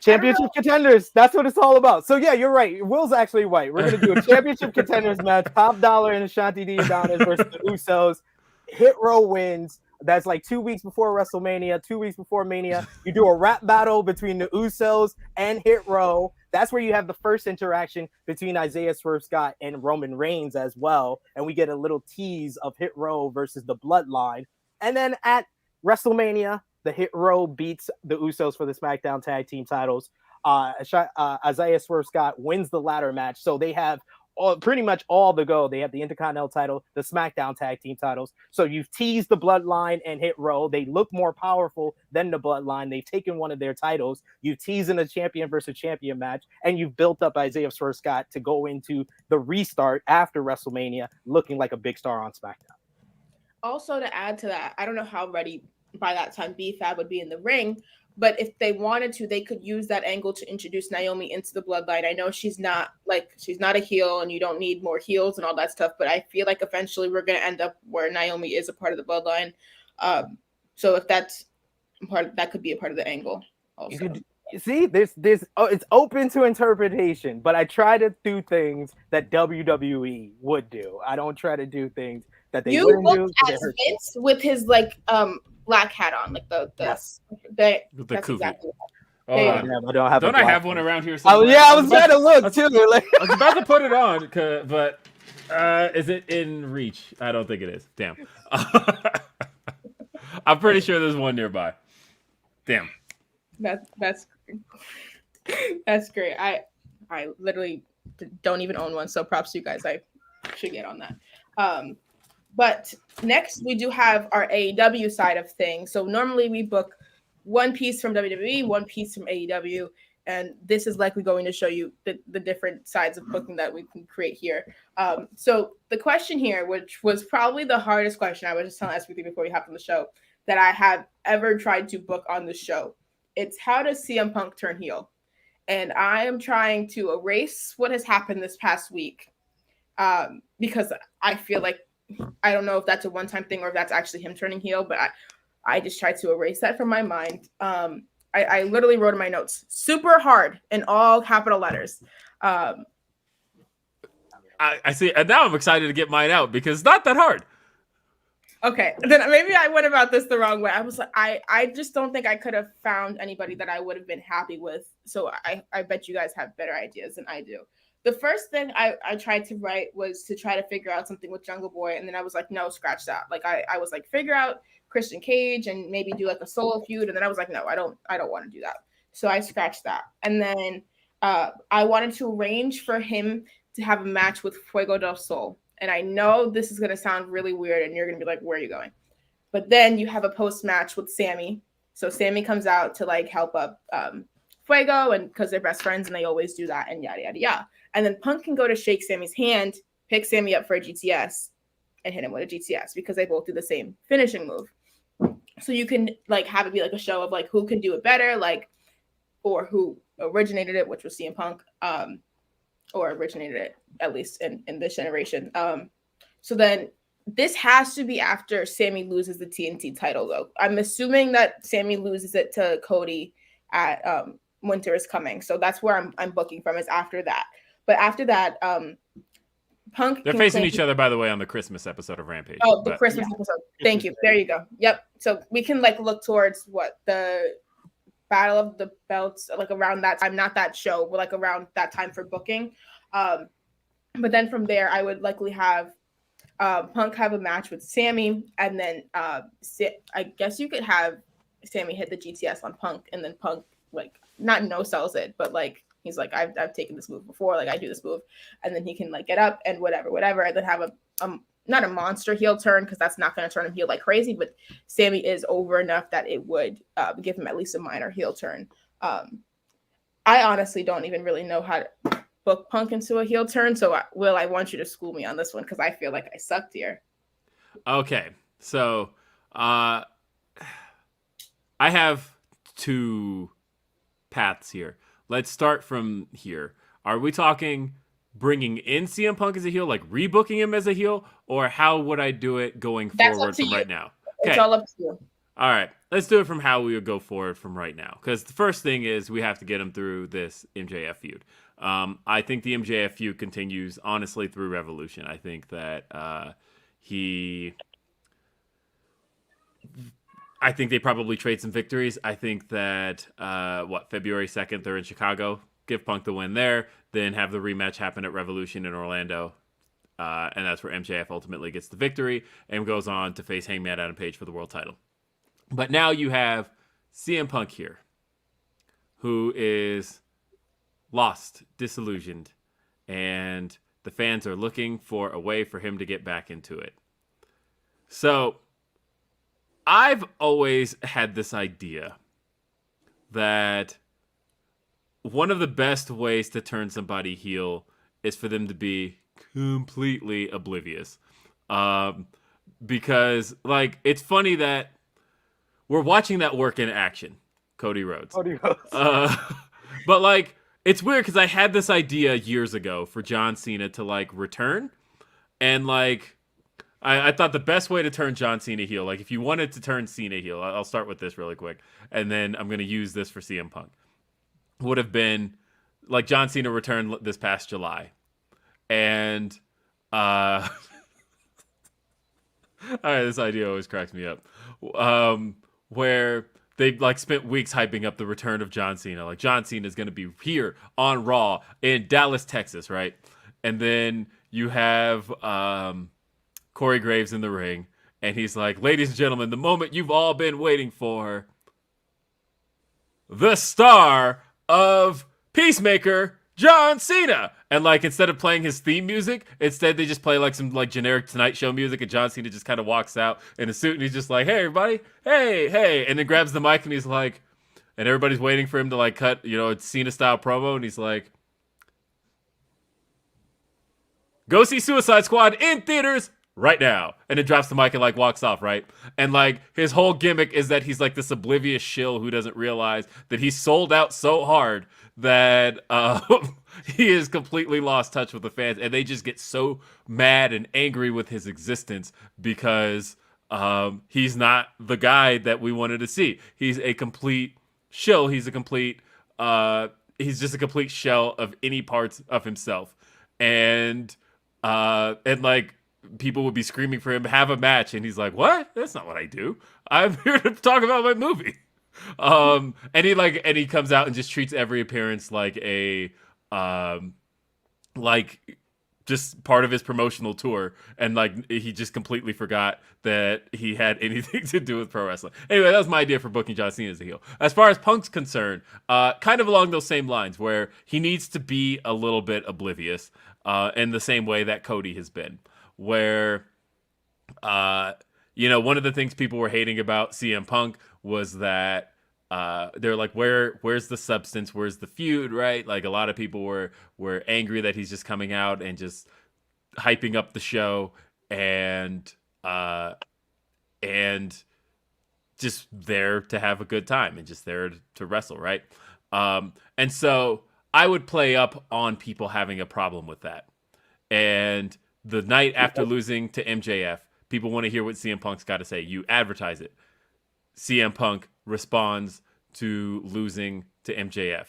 Championship contenders. That's what it's all about. So yeah, you're right. Will's actually right. We're gonna do a championship contenders match. Top Dollar and Ashanti D Adonis versus the Usos. Hit Row wins. That's like 2 weeks before WrestleMania, 2 weeks before Mania. You do a rap battle between the Usos and Hit Row. That's where you have the first interaction between Isaiah Swerve Scott and Roman Reigns as well. And we get a little tease of Hit Row versus the Bloodline. And then at WrestleMania, the Hit Row beats the Usos for the SmackDown Tag Team titles. Isaiah Swerve Scott wins the ladder match. So they have pretty much all the go. They have the Intercontinental title, the SmackDown Tag Team titles. So you've teased the Bloodline and Hit Row. They look more powerful than the Bloodline. They've taken one of their titles. You've teased in a champion versus champion match, and you've built up Isaiah Swerve Scott to go into the restart after WrestleMania looking like a big star on SmackDown. Also, to add to that, I don't know how ready by that time B-Fab would be in the ring, but if they wanted to, they could use that angle to introduce Naomi into the Bloodline. I know she's not a heel, and you don't need more heels and all that stuff, but I feel like eventually we're going to end up where Naomi is a part of the Bloodline. So if that's part, that could be a part of the angle also. See, it's open to interpretation, but I try to do things that WWE would do. I don't try to do things that they wouldn't do. You looked at Vince with his black hat on, like the yes. That's Kofi. exactly Don't I have one around here? Oh yeah, I was trying to look too. I was about to put it on, but is it in reach? I don't think it is. Damn. I'm pretty sure there's one nearby. Damn. That's great. I literally don't even own one, so props to you guys. I should get on that. But next we do have our AEW side of things. So normally we book one piece from WWE, one piece from AEW, and this is likely going to show you the different sides of booking that we can create here. So the question here, which was probably the hardest question, I was just telling SP3 before we hopped on the show, that I have ever tried to book on the show. It's how does CM Punk turn heel? And I am trying to erase what has happened this past week because I feel like, I don't know if that's a one-time thing or if that's actually him turning heel, but I just tried to erase that from my mind. I literally wrote in my notes, super hard in all capital letters. I see. And now I'm excited to get mine out because it's not that hard. Okay, then maybe I went about this the wrong way. I was like, I just don't think I could have found anybody that I would have been happy with. So I bet you guys have better ideas than I do. The first thing I tried to write was to try to figure out something with Jungle Boy. And then I was like, no, scratch that. Like I was like, figure out Christian Cage and maybe do like a solo feud. And then I was like, no, I don't want to do that. So I scratched that. And then I wanted to arrange for him to have a match with Fuego del Sol. And I know this is going to sound really weird and you're going to be like, where are you going? But then you have a post match with Sammy. So Sammy comes out to like help up Fuego, and because they're best friends and they always do that and yada, yada, yada. And then Punk can go to shake Sammy's hand, pick Sammy up for a GTS and hit him with a GTS because they both do the same finishing move. So you can like have it be like a show of like who can do it better, like, or who originated it, which was CM Punk, or originated it at least in this generation. So then this has to be after Sammy loses the TNT title though. I'm assuming that Sammy loses it to Cody at Winter is Coming. So that's where I'm booking from, is after that. But after that, Punk. They're facing each other, by the way, on the Christmas episode of Rampage. Oh, the Christmas episode. Thank you. There you go. Yep. So we can like look towards what the Battle of the Belts, like around that time, not that show, but like around that time for booking. But then from there, I would likely have Punk have a match with Sammy, and then I guess you could have Sammy hit the GTS on Punk, and then Punk like not no sells it, but like he's like I've taken this move before, like I do this move, and then he can like get up and whatever, and then have a not a monster heel turn because that's not going to turn him heel like crazy, but Sammy is over enough that it would give him at least a minor heel turn. I honestly don't even really know how to book Punk into a heel turn, so I want you to school me on this one because I feel like I sucked here. Okay, so I have two paths here. Let's start from here. Are we talking bringing in CM Punk as a heel, like rebooking him as a heel, or how would I do it going forward from right now? It's all up to you. All right, let's do it from how we would go forward from right now. Because the first thing is we have to get him through this MJF feud. I think the MJF feud continues, honestly, through Revolution. I think that I think they probably trade some victories. I think that, February 2nd, they're in Chicago. Give Punk the win there. Then have the rematch happen at Revolution in Orlando. And that's where MJF ultimately gets the victory and goes on to face Hangman Adam Page for the world title. But now you have CM Punk here, who is lost, disillusioned, and the fans are looking for a way for him to get back into it. So I've always had this idea that one of the best ways to turn somebody heel is for them to be completely oblivious. Because, like, it's funny that we're watching that work in action, Cody Rhodes. But, like, it's weird because I had this idea years ago for John Cena to, like, return. And, like, I thought the best way to turn John Cena heel, like, if you wanted to turn Cena heel, I'll start with this really quick, and then I'm going to use this for CM Punk, would have been, like, John Cena returned this past July. And, all right, this idea always cracks me up. Where they, like, spent weeks hyping up the return of John Cena. Like, John Cena is going to be here on Raw in Dallas, Texas, right? And then you have Corey Graves in the ring, and he's like, ladies and gentlemen, the moment you've all been waiting for, the star of Peacemaker, John Cena. And, like, instead of playing his theme music, instead they just play, like, some, like, generic Tonight Show music, and John Cena just kind of walks out in a suit, and he's just like, hey, everybody, hey, and then grabs the mic, and he's like, and everybody's waiting for him to, like, cut, it's Cena-style promo, and he's like, go see Suicide Squad in theaters right now. And then drops the mic and, like, walks off, right? And, like, his whole gimmick is that he's, like, this oblivious shill who doesn't realize that he's sold out so hard that he has completely lost touch with the fans, and they just get so mad and angry with his existence because he's not the guy that we wanted to see. He's a complete shill. He's just a complete shell of any parts of himself. And like, people would be screaming for him, have a match, and he's like, what? That's not what I do. I'm here to talk about my movie. And he comes out and just treats every appearance like a just part of his promotional tour, and, like, he just completely forgot that he had anything to do with pro wrestling. Anyway, that was my idea for booking John Cena as a heel. As far as Punk's concerned, kind of along those same lines, where he needs to be a little bit oblivious, in the same way that Cody has been, where one of the things people were hating about CM Punk was that they're like, where's the substance? Where's the feud, right? Like, a lot of people were angry that he's just coming out and just hyping up the show and just there to have a good time and just there to wrestle, right? And so I would play up on people having a problem with that. And the night after losing to MJF, people want to hear what CM Punk's got to say. You advertise it. CM Punk responds to losing to MJF.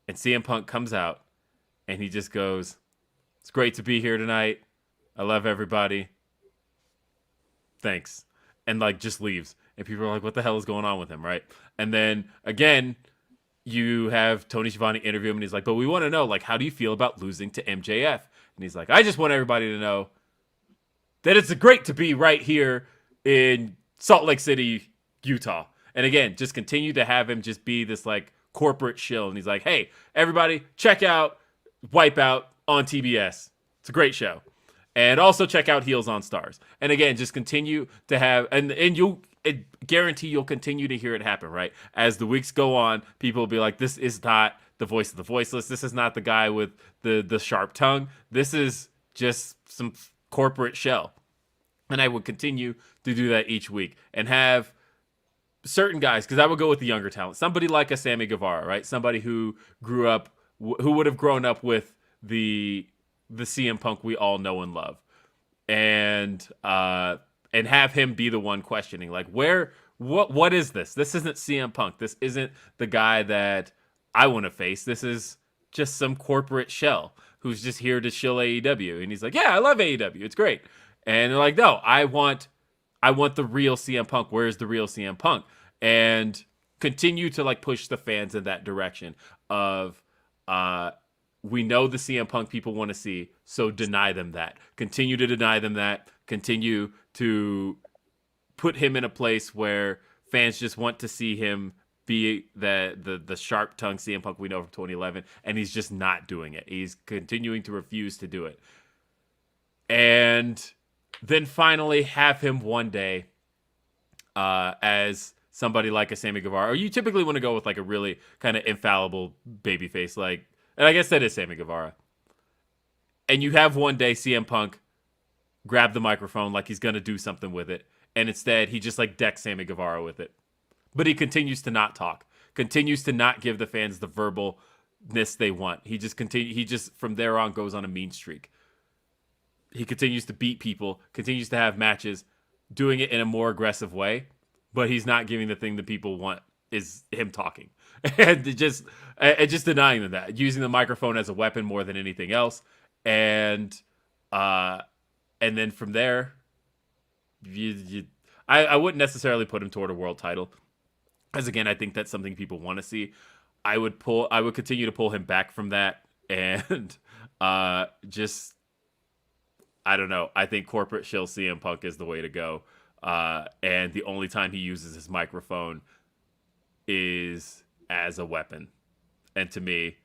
And CM Punk comes out and he just goes, it's great to be here tonight. I love everybody. Thanks. And, like, just leaves. And people are like, what the hell is going on with him, right? And then, again, you have Tony Schiavone interview him, and he's like, but we want to know, like, how do you feel about losing to MJF? And he's like, I just want everybody to know that it's great to be right here in Salt Lake City, Utah. And again, just continue to have him just be this, like, corporate shill. And he's like, hey, everybody, check out Wipeout on TBS. It's a great show. And also check out Heels on Stars. And again, just continue to have, and you'll guarantee you'll continue to hear it happen, right? As the weeks go on, people will be like, this is not the voice of the voiceless. This is not the guy with the sharp tongue. This is just some corporate shell. And I would continue to do that each week and have certain guys, because I would go with the younger talent. Somebody like a Sammy Guevara, right? Somebody who grew up, who would have grown up with the CM Punk we all know and love, and have him be the one questioning, like, what is this? This isn't CM Punk. This isn't the guy that I want to face. This is just some corporate shell who's just here to shill AEW. And he's like, yeah, I love AEW. It's great. And they're like, no, I want the real CM Punk. Where's the real CM Punk? And continue to like push the fans in that direction of, we know the CM Punk people want to see, so deny them that. Continue to deny them that. Continue to put him in a place where fans just want to see him be the sharp tongue CM Punk we know from 2011, and he's just not doing it. He's continuing to refuse to do it. And then finally have him one day as somebody like a Sammy Guevara, or you typically want to go with like a really kind of infallible babyface, like, and I guess that is Sammy Guevara. And you have one day CM Punk grab the microphone like he's going to do something with it, and instead he just like decks Sammy Guevara with it. But he continues to not talk, continues to not give the fans the verbalness they want. He just from there on goes on a mean streak. He continues to beat people, continues to have matches, doing it in a more aggressive way, but he's not giving the thing that people want, is him talking. And just denying them that, using the microphone as a weapon more than anything else. And then from there, I wouldn't necessarily put him toward a world title, because again, I think that's something people want to see. I would continue to pull him back from that, and just, I don't know. I think corporate shill CM Punk is the way to go. And the only time he uses his microphone is as a weapon. And to me,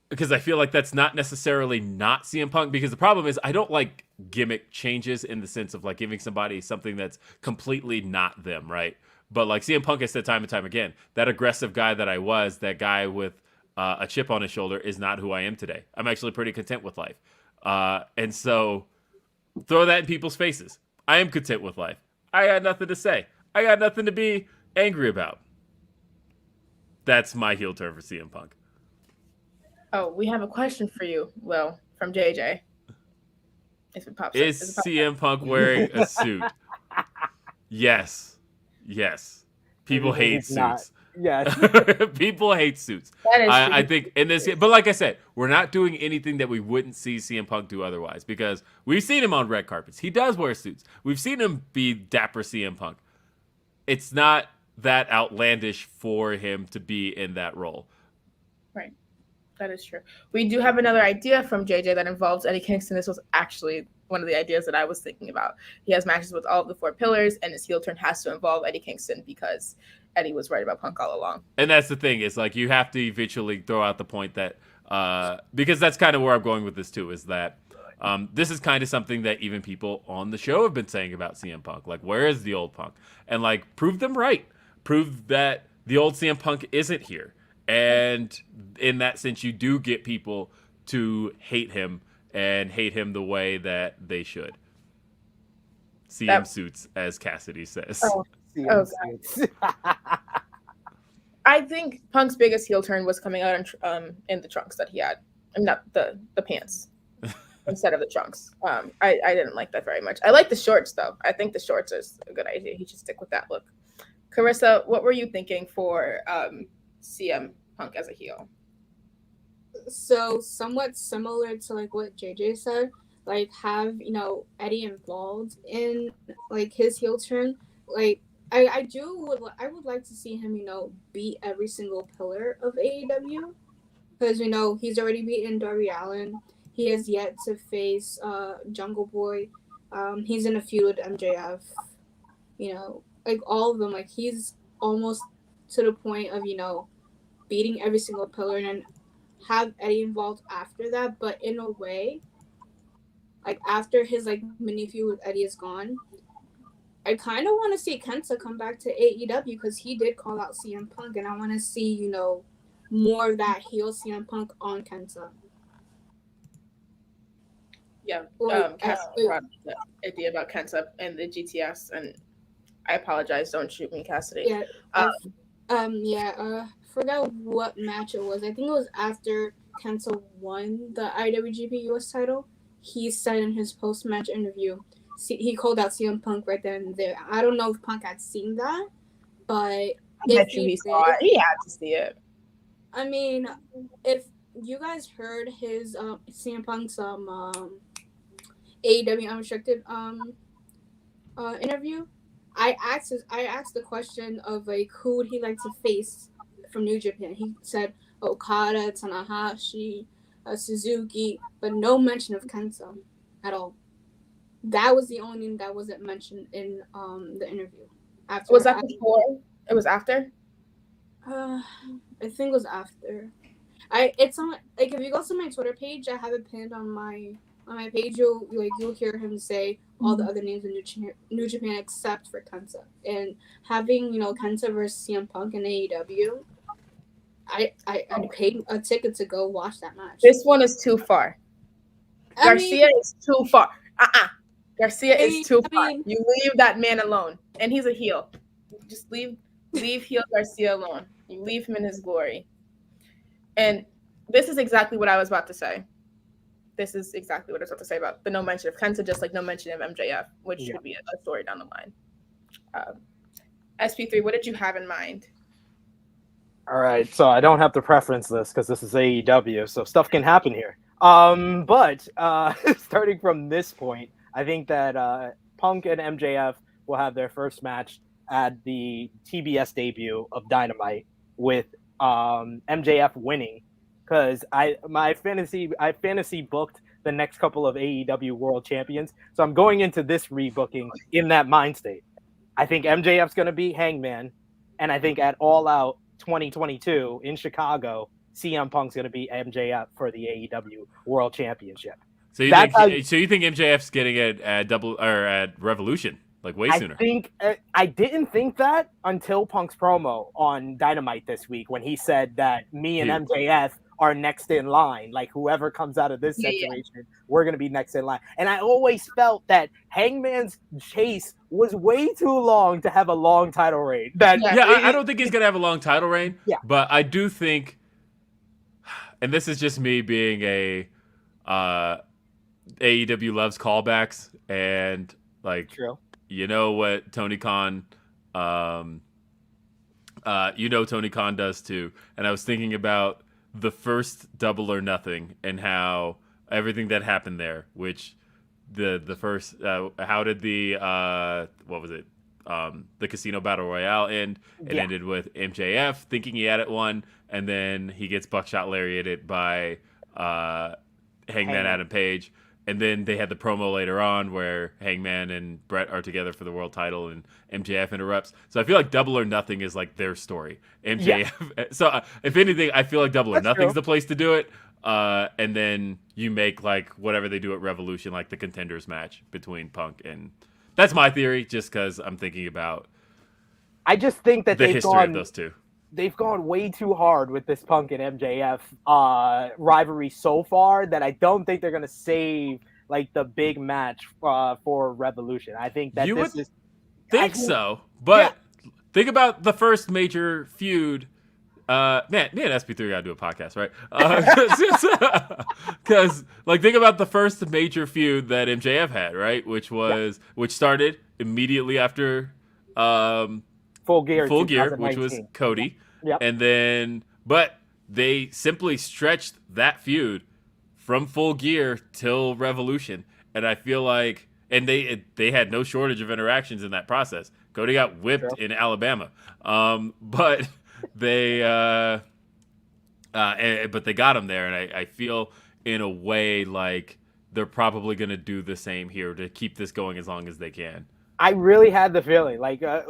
because I feel like that's not necessarily not CM Punk, because the problem is I don't like gimmick changes in the sense of like giving somebody something that's completely not them, right? But like CM Punk has said time and time again, that aggressive guy that I was, that guy with a chip on his shoulder, is not who I am today. I'm actually pretty content with life. And so throw that in people's faces. I am content with life. I got nothing to say. I got nothing to be angry about. That's my heel turn for CM Punk. Oh, we have a question for you, Will, from JJ. If it pops Is CM Punk wearing a suit? Yes. People hate suits. Yes. People hate suits. That is I think in this, but like I said, we're not doing anything that we wouldn't see CM Punk do otherwise, because we've seen him on red carpets. He does wear suits. We've seen him be dapper CM Punk. It's not that outlandish for him to be in that role. Right. That is true. We do have another idea from JJ that involves Eddie Kingston. This was actually one of the ideas that I was thinking about. He has matches with all of the four pillars, and his heel turn has to involve Eddie Kingston because Eddie was right about Punk all along. And that's the thing, is like you have to eventually throw out the point that because that's kind of where I'm going with this too, is that this is kind of something that even people on the show have been saying about CM Punk. Like, where is the old Punk? And like, prove them right. Prove that the old CM Punk isn't here. And in that sense, you do get people to hate him, and hate him the way that they should. CM suits, as Cassidy says. Oh, suits. I think Punk's biggest heel turn was coming out in the trunks that he had. I mean, not the pants instead of the trunks. I didn't like that very much. I like the shorts, though. I think the shorts is a good idea. He should stick with that look. Carissa, what were you thinking for CM Punk as a heel? So somewhat similar to like what JJ said, like have Eddie involved in like his heel turn. Like I would like to see him beat every single pillar of AEW, because he's already beaten Darby Allin. He has yet to face Jungle Boy. He's in a feud with MJF. Like all of them. Like he's almost to the point of beating every single pillar, and then have Eddie involved after that. But in a way, like after his like mini feud with Eddie is gone, I kind of want to see Kenza come back to AEW, because he did call out CM Punk, and I want to see more of that heel CM Punk on Kenza. Yeah, Cass brought the idea about Kenza and the GTS, and I apologize. Don't shoot me, Cassidy. Yeah, forgot what match it was. I think it was after Kenza won the IWGP US title. He said in his post-match interview, he called out CM Punk right then and there. I don't know if Punk had seen that, but if he saw it, he had to see it. I mean, if you guys heard his CM Punk's AEW Unrestricted interview, I asked the question of like who would he like to face from New Japan. He said Okada, Tanahashi, Suzuki, but no mention of Kenza at all. That was the only thing that wasn't mentioned in the interview. Was that before? It was after? I think it was after. It's on, like, if you go to my Twitter page, I have it pinned on my page. You'll hear him say all the other names in New Japan except for Kenza. And having Kenza versus CM Punk in AEW, I paid a ticket to go watch that match. This one is too far. Garcia is too far. Garcia is too far. You leave that man alone, and he's a heel. Just leave heel Garcia alone. You leave him in his glory. And this is exactly what I was about to say. This is exactly what I was about to say about the no mention of Kenza, just like no mention of MJF, which should be a story down the line. SP3, what did you have in mind? All right, so I don't have to preference this because this is AEW, so stuff can happen here. But starting from this point, I think that Punk and MJF will have their first match at the TBS debut of Dynamite with MJF winning, because I fantasy booked the next couple of AEW World Champions, so I'm going into this rebooking in that mind state. I think MJF's going to beat Hangman, and I think at All Out 2022 in Chicago, CM Punk's going to beat MJF for the AEW World Championship. So you think MJF's getting it at Revolution, like way sooner? I didn't think that until Punk's promo on Dynamite this week when he said that me and MJF are next in line. Like whoever comes out of this situation, we're going to be next in line. And I always felt that Hangman's chase was way too long to have a long title reign. I don't think he's going to have a long title reign. Yeah. But I do think, and this is just me being a AEW loves callbacks, and like True. You know what Tony Khan Tony Khan does too. And I was thinking about the first Double or Nothing and how everything that happened there, which the first how did the what was it? The Casino Battle Royale end. It ended with MJF thinking he had it won, and then he gets buckshot lariated by Hangman Adam Page. And then they had the promo later on where Hangman and Brett are together for the world title, and MJF interrupts. So I feel like Double or Nothing is like their story. MJF. Yeah. So if anything, I feel like Double or Nothing's the place to do it. And then you make like whatever they do at Revolution, like the contenders match between Punk and. That's my theory, just because I'm thinking about. I just think that the history of those two. They've gone way too hard with this Punk and MJF rivalry so far that I don't think they're going to save like the big match for Revolution. I think that so, but think about the first major feud. Man, me and SP3 got to do a podcast, right? Because think about the first major feud that MJF had, right? Which started immediately after Full Gear, which was Cody. Yep. And then, but they simply stretched that feud from Full Gear till Revolution. And I feel like, and they had no shortage of interactions in that process. Cody got whipped in Alabama. But they got him there. And I feel in a way like they're probably going to do the same here to keep this going as long as they can. I really had the feeling,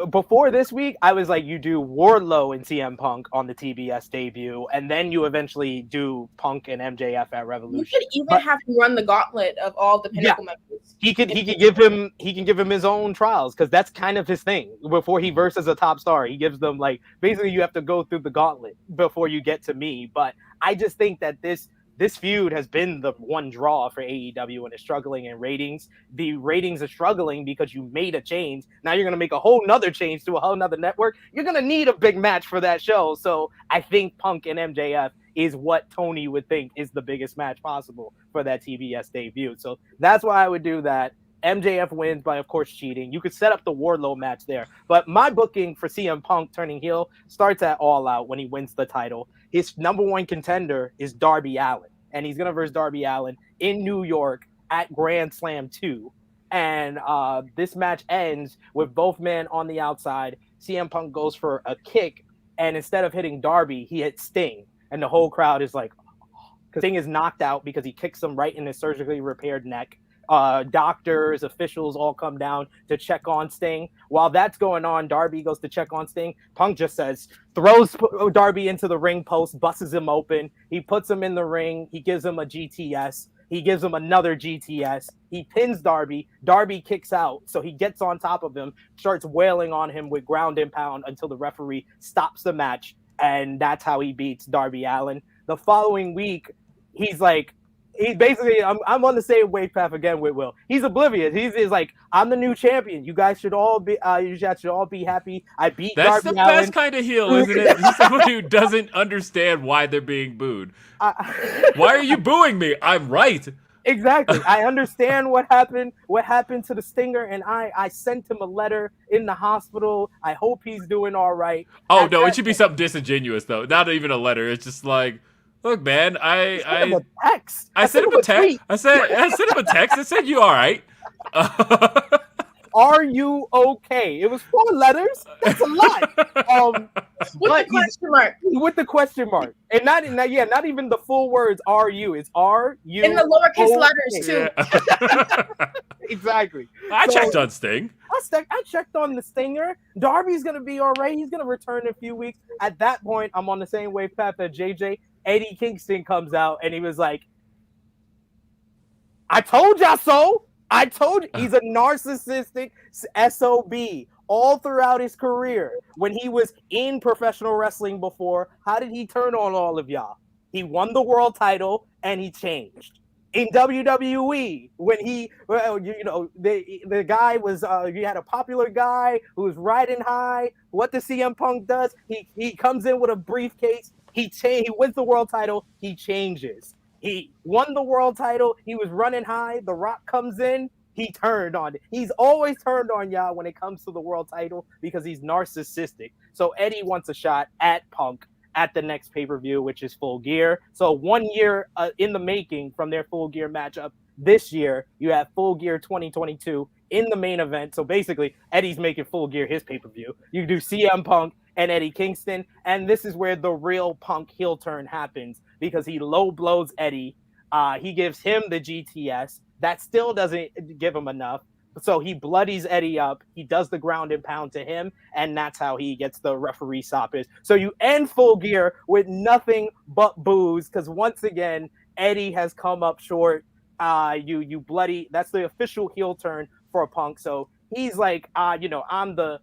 before this week, I was like, you do Wardlow and CM Punk on the TBS debut, and then you eventually do Punk and MJF at Revolution. You could even have him run the gauntlet of all the Pinnacle members. He can give him his own trials, because that's kind of his thing. Before he versus a top star, he gives them basically you have to go through the gauntlet before you get to me. But I just think that this this feud has been the one draw for AEW and is struggling in ratings. The ratings are struggling because you made a change. Now you're going to make a whole nother change to a whole nother network. You're going to need a big match for that show. So I think Punk and MJF is what Tony would think is the biggest match possible for that TBS debut. So that's why I would do that. MJF wins by, of course, cheating. You could set up the Wardlow match there. But my booking for CM Punk turning heel starts at All Out when he wins the title. His number one contender is Darby Allin, and he's going to verse Darby Allin in New York at Grand Slam 2. And this match ends with both men on the outside. CM Punk goes for a kick, and instead of hitting Darby, he hits Sting. And the whole crowd is like, because Sting is knocked out because he kicks him right in his surgically repaired neck. Doctors, officials all come down to check on Sting. While that's going on, Darby goes to check on Sting. Punk just throws Darby into the ring post, busts him open. He puts him in the ring. He gives him a GTS. He gives him another GTS. He pins Darby. Darby kicks out. So he gets on top of him, starts wailing on him with ground and pound until the referee stops the match. And that's how he beats Darby Allin. The following week, he's basically, I'm on the same wave path again with Will. He's oblivious. He's like, I'm the new champion. You guys should all be happy. I beat That's Darby the Allin. best kind of heel, isn't it? He's someone who doesn't understand why they're being booed. Why are you booing me? I'm right. Exactly. I understand what happened to the Stinger, and I sent him a letter in the hospital. I hope he's doing all right. Oh, no, it should be something disingenuous, though. Not even a letter. It's just like, look, man, I sent him a text. I sent him a text. I sent him a text. I said, you all right? Are you okay? It was 4 letters. That's a lot. With the question mark. With the question mark. And not even the full words, are you? It's are you in the lowercase letters too. Yeah. Exactly. I checked on Sting. I checked on the Stinger. Darby's gonna be all right. He's gonna return in a few weeks. At that point, I'm on the same wave path as JJ. Eddie Kingston comes out and he was like, I told y'all so. I told you. He's a narcissistic SOB all throughout his career. When he was in professional wrestling before, how did he turn on all of y'all? He won the world title and he changed. In WWE, when the guy was, you had a popular guy who was riding high. What the CM Punk does, he comes in with a briefcase. He wins the world title. He changes. He won the world title. He was running high. The Rock comes in. He turned on it. He's always turned on y'all when it comes to the world title because he's narcissistic. So Eddie wants a shot at Punk at the next pay-per-view, which is Full Gear. So 1 year in the making from their Full Gear matchup. This year, you have Full Gear 2022 in the main event. So basically, Eddie's making Full Gear his pay-per-view. You do CM Punk and Eddie Kingston, and this is where the real Punk heel turn happens because he low blows Eddie. He gives him the GTS. That still doesn't give him enough. So he bloodies Eddie up. He does the ground and pound to him, and that's how he gets the referee stoppage. So you end Full Gear with nothing but boos because once again, Eddie has come up short. You bloody. That's the official heel turn for Punk. So he's like, I'm the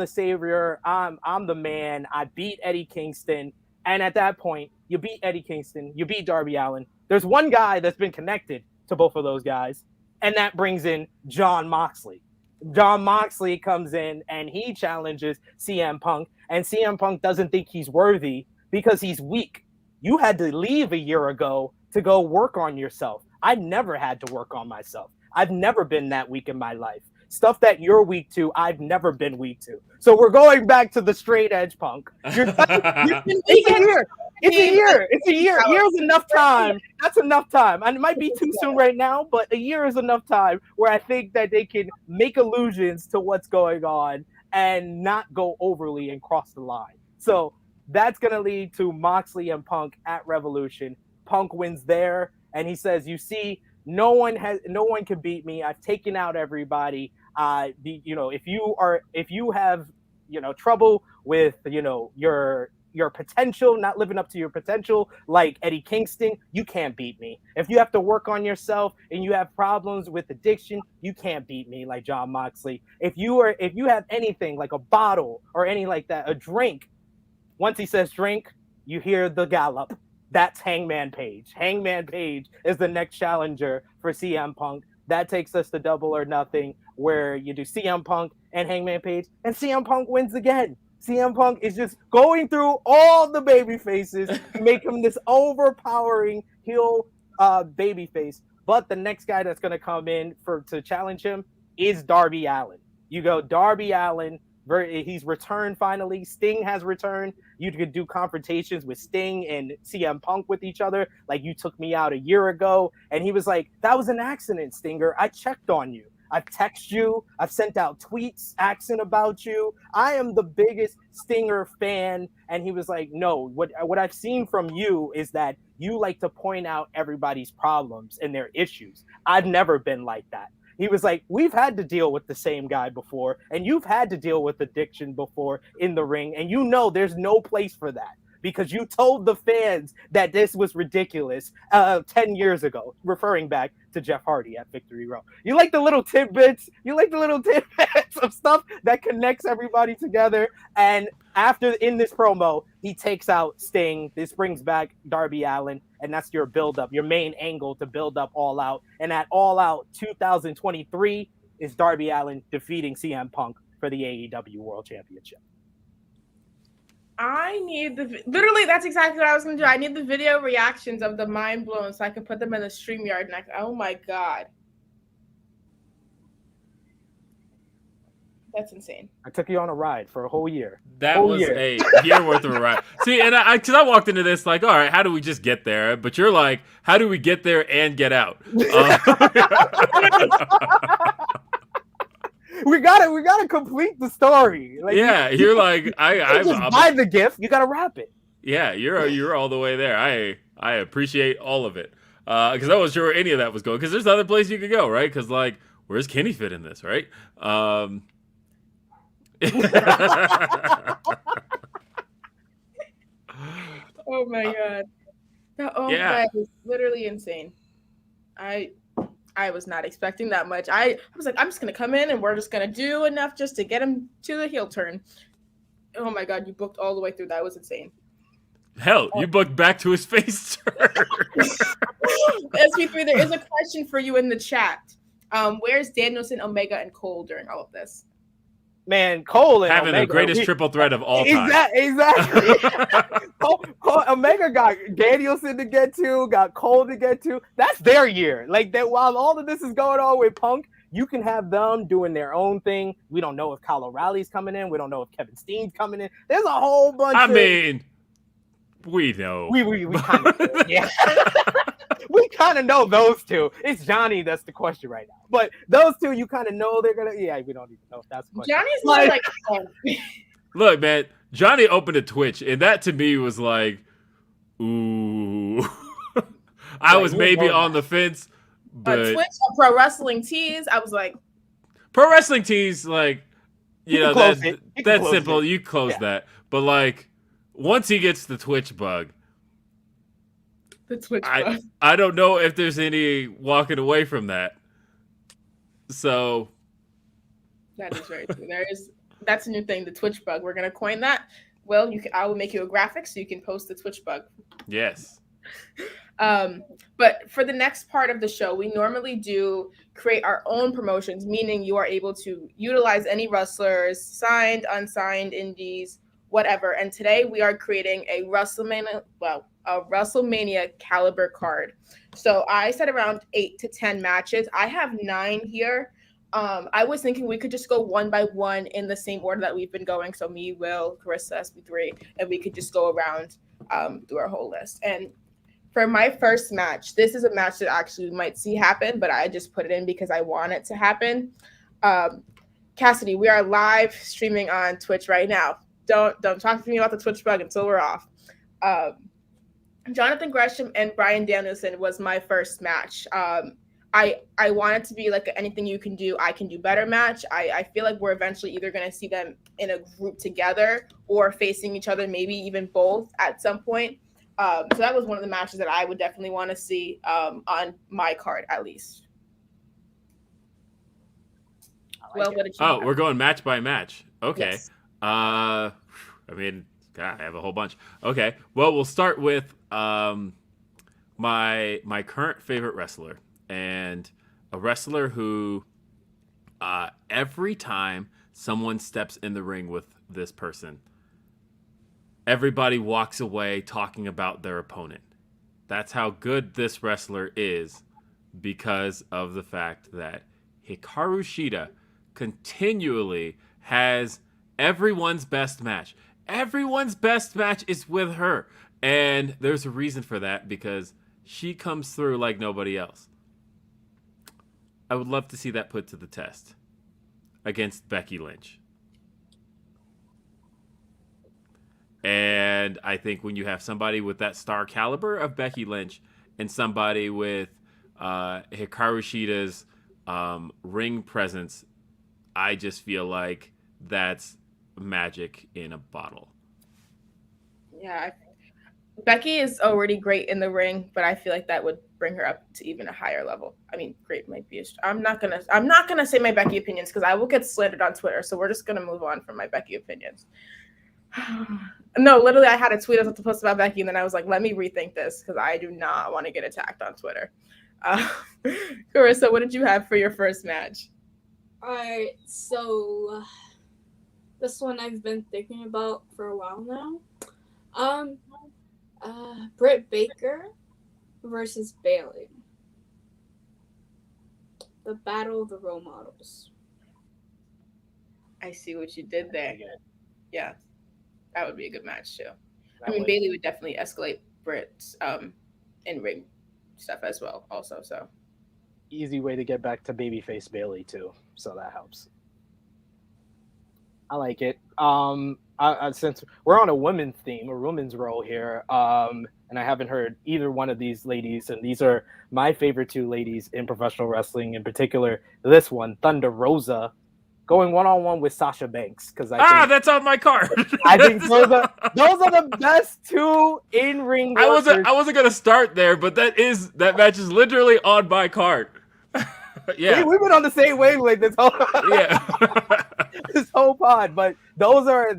savior. I'm the man. I beat Eddie Kingston. And at that point, you beat Eddie Kingston. You beat Darby Allin. There's one guy that's been connected to both of those guys, and that brings in Jon Moxley. Jon Moxley comes in and he challenges CM Punk, and CM Punk doesn't think he's worthy because he's weak. You had to leave a year ago to go work on yourself. I've never had to work on myself. I've never been that weak in my life. Stuff that you're weak to, I've never been weak to. So we're going back to the straight edge, Punk. It's a year. It's a year. A year is enough time. That's enough time. And it might be too soon right now, but a year is enough time where I think that they can make allusions to what's going on and not go overly and cross the line. So that's going to lead to Moxley and Punk at Revolution. Punk wins there, and he says, you see, no one can beat me. I've taken out everybody. If you have trouble with your potential, not living up to your potential, like Eddie Kingston, you can't beat me. If you have to work on yourself and you have problems with addiction, you can't beat me like Jon Moxley. If you have anything like a bottle or any like that, a drink, once he says drink, you hear the gallop. That's Hangman Page. Hangman Page is the next challenger for CM Punk. That takes us to Double or Nothing, where you do CM Punk and Hangman Page, and CM Punk wins again. CM Punk is just going through all the baby faces to make him this overpowering heel baby face. But the next guy that's going to come in to challenge him is Darby Allin. You go Darby Allin. He's returned finally. Sting has returned. You could do confrontations with Sting and CM Punk with each other. Like, you took me out a year ago. And he was like, that was an accident, Stinger. I checked on you. I've texted you. I've sent out tweets asking about you. I am the biggest Stinger fan. And he was like, no, what I've seen from you is that you like to point out everybody's problems and their issues. I've never been like that. He was like, we've had to deal with the same guy before, and you've had to deal with addiction before in the ring, and you know there's no place for that because you told the fans that this was ridiculous 10 years ago, referring back to Jeff Hardy at Victory Road. You like the little tidbits of stuff that connects everybody together. And after, in this promo, he takes out Sting. This brings back Darby Allin, and that's your build-up, your main angle to build up All Out. And at All Out 2023 is Darby Allin defeating CM Punk for the AEW World Championship. I need literally, that's exactly what I was going to do. I need the video reactions of the mind blown so I can put them in the StreamYard. And oh my God. That's insane. I took you on a ride for a whole year. That was a year worth of a ride. See, and because I walked into this like, all right, how do we just get there? But you're like, how do we get there and get out? We gotta complete the story. Like, yeah, you're like, I'm buy the gift. You gotta wrap it. Yeah, you're all the way there. I appreciate all of it because I wasn't sure where any of that was going. Because there's other places you could go, right? Because like, where's Kenny fit in this, right? Oh my God. That is literally insane. I was not expecting that much. I was like, I'm just going to come in and we're just going to do enough just to get him to the heel turn. Oh my God, you booked all the way through. That was insane. Hell, you booked back to his face turn. SP3, there is a question for you in the chat. Where's Danielson, Omega, and Cole during all of this? Man, Cole and having Omega, the greatest triple threat of all time. Exactly. Omega got Danielson to get to, got Cole to get to. That's their year. Like, that while all of this is going on with Punk, you can have them doing their own thing. We don't know if Kyle O'Reilly's coming in. We don't know if Kevin Steen's coming in. There's a whole bunch of... mean, we know. We kind of know. Yeah. We kind of know those two. It's Johnny that's the question right now. But those two, you kind of know they're going to... Yeah, we don't even know if that's the question. Johnny's more like... Look, man, Johnny opened a Twitch, and that to me was like, ooh. I was maybe on the fence, but... Twitch, a Pro Wrestling Tees, I was like... Pro Wrestling Tees, like, you know, that's simple. It. You close that. But, like, once he gets the Twitch bug, I don't know if there's any walking away from that. So that is very true. That's a new thing, the Twitch bug. We're gonna coin that. Well, I will make you a graphic so you can post the Twitch bug. Yes. But for the next part of the show, we normally do create our own promotions, meaning you are able to utilize any wrestlers, signed, unsigned, indies, whatever. And today we are creating a WrestleMania caliber card. So I said around 8 to 10 matches. I have 9 here. I was thinking we could just go one by one in the same order that we've been going. So me, Will, Carisa, SP3, and we could just go around through our whole list. And for my first match, this is a match that actually we might see happen, but I just put it in because I want it to happen. Cassidy, we are live streaming on Twitch right now. Don't talk to me about the Twitch bug until we're off. Jonathan Gresham and Bryan Danielson was my first match. I want it to be like anything you can do, I can do better match. I feel like we're eventually either going to see them in a group together or facing each other, maybe even both at some point. So that was one of the matches that I would definitely want to see on my card, at least. We're going match by match. Okay. Yes. I mean, God, I have a whole bunch. Okay, well, we'll start with my current favorite wrestler, and a wrestler who every time someone steps in the ring with this person, everybody walks away talking about their opponent. That's how good this wrestler is, because of the fact that Hikaru Shida continually has everyone's best match. Everyone's best match is with her. And there's a reason for that, because she comes through like nobody else. I would love to see that put to the test against Becky Lynch. And I think when you have somebody with that star caliber of Becky Lynch and somebody with Hikaru Shida's ring presence, I just feel like that's magic in a bottle. Yeah, Becky is already great in the ring, but I feel like that would bring her up to even a higher level. I mean, great might be. I'm not gonna say my Becky opinions because I will get slandered on Twitter. So we're just gonna move on from my Becky opinions. No, literally, I had a tweet I was supposed to post about Becky, and then I was like, let me rethink this because I do not want to get attacked on Twitter. Carisa, what did you have for your first match? All right, so this one I've been thinking about for a while now. Britt Baker versus Bayley. The Battle of the Role Models. I see what you did there. Yeah, that would be a good match too. That I mean, would. Bayley would definitely escalate Britt's in ring stuff as well. Also, so Easy way to get back to babyface Bayley too, so that helps. I like it. Since we're on a women's theme, a women's role here, and I haven't heard either one of these ladies, and these are my favorite two ladies in professional wrestling, in particular this one, Thunder Rosa, going one-on-one with Sasha Banks, because I think that's on my card. I think those are the best two in-ring workers. I wasn't gonna start there, but that match is literally on my card. Yeah, We've been on the same wavelength this whole this whole pod. But those are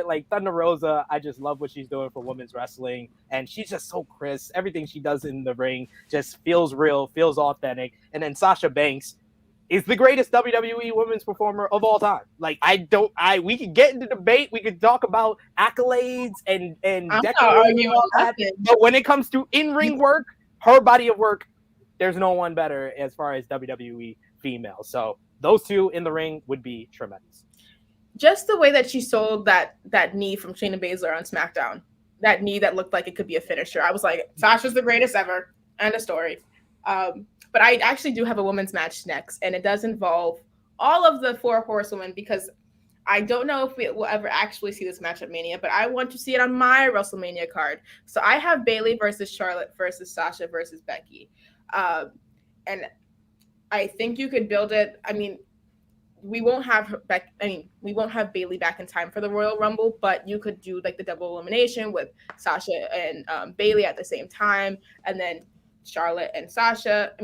like Thunder Rosa. I just love what she's doing for women's wrestling, and she's just so crisp. Everything she does in the ring just feels real, feels authentic. And then Sasha Banks is the greatest WWE women's performer of all time. Like we could get into debate, we could talk about accolades and decorating all that. But when it comes to in-ring work, her body of work, there's no one better as far as WWE female. So those two in the ring would be tremendous. Just the way that she sold that knee from Shayna Baszler on SmackDown, that knee that looked like it could be a finisher. I was like, Sasha's the greatest ever. End of story. But I actually do have a women's match next, and it does involve all of the 4 horsewomen, because I don't know if we will ever actually see this match at Mania, but I want to see it on my WrestleMania card. So I have Bayley versus Charlotte versus Sasha versus Becky. And I think you could build it. I mean, we won't have Bayley back in time for the Royal Rumble, but you could do like the double elimination with Sasha and Bayley at the same time, and then Charlotte and Charlotte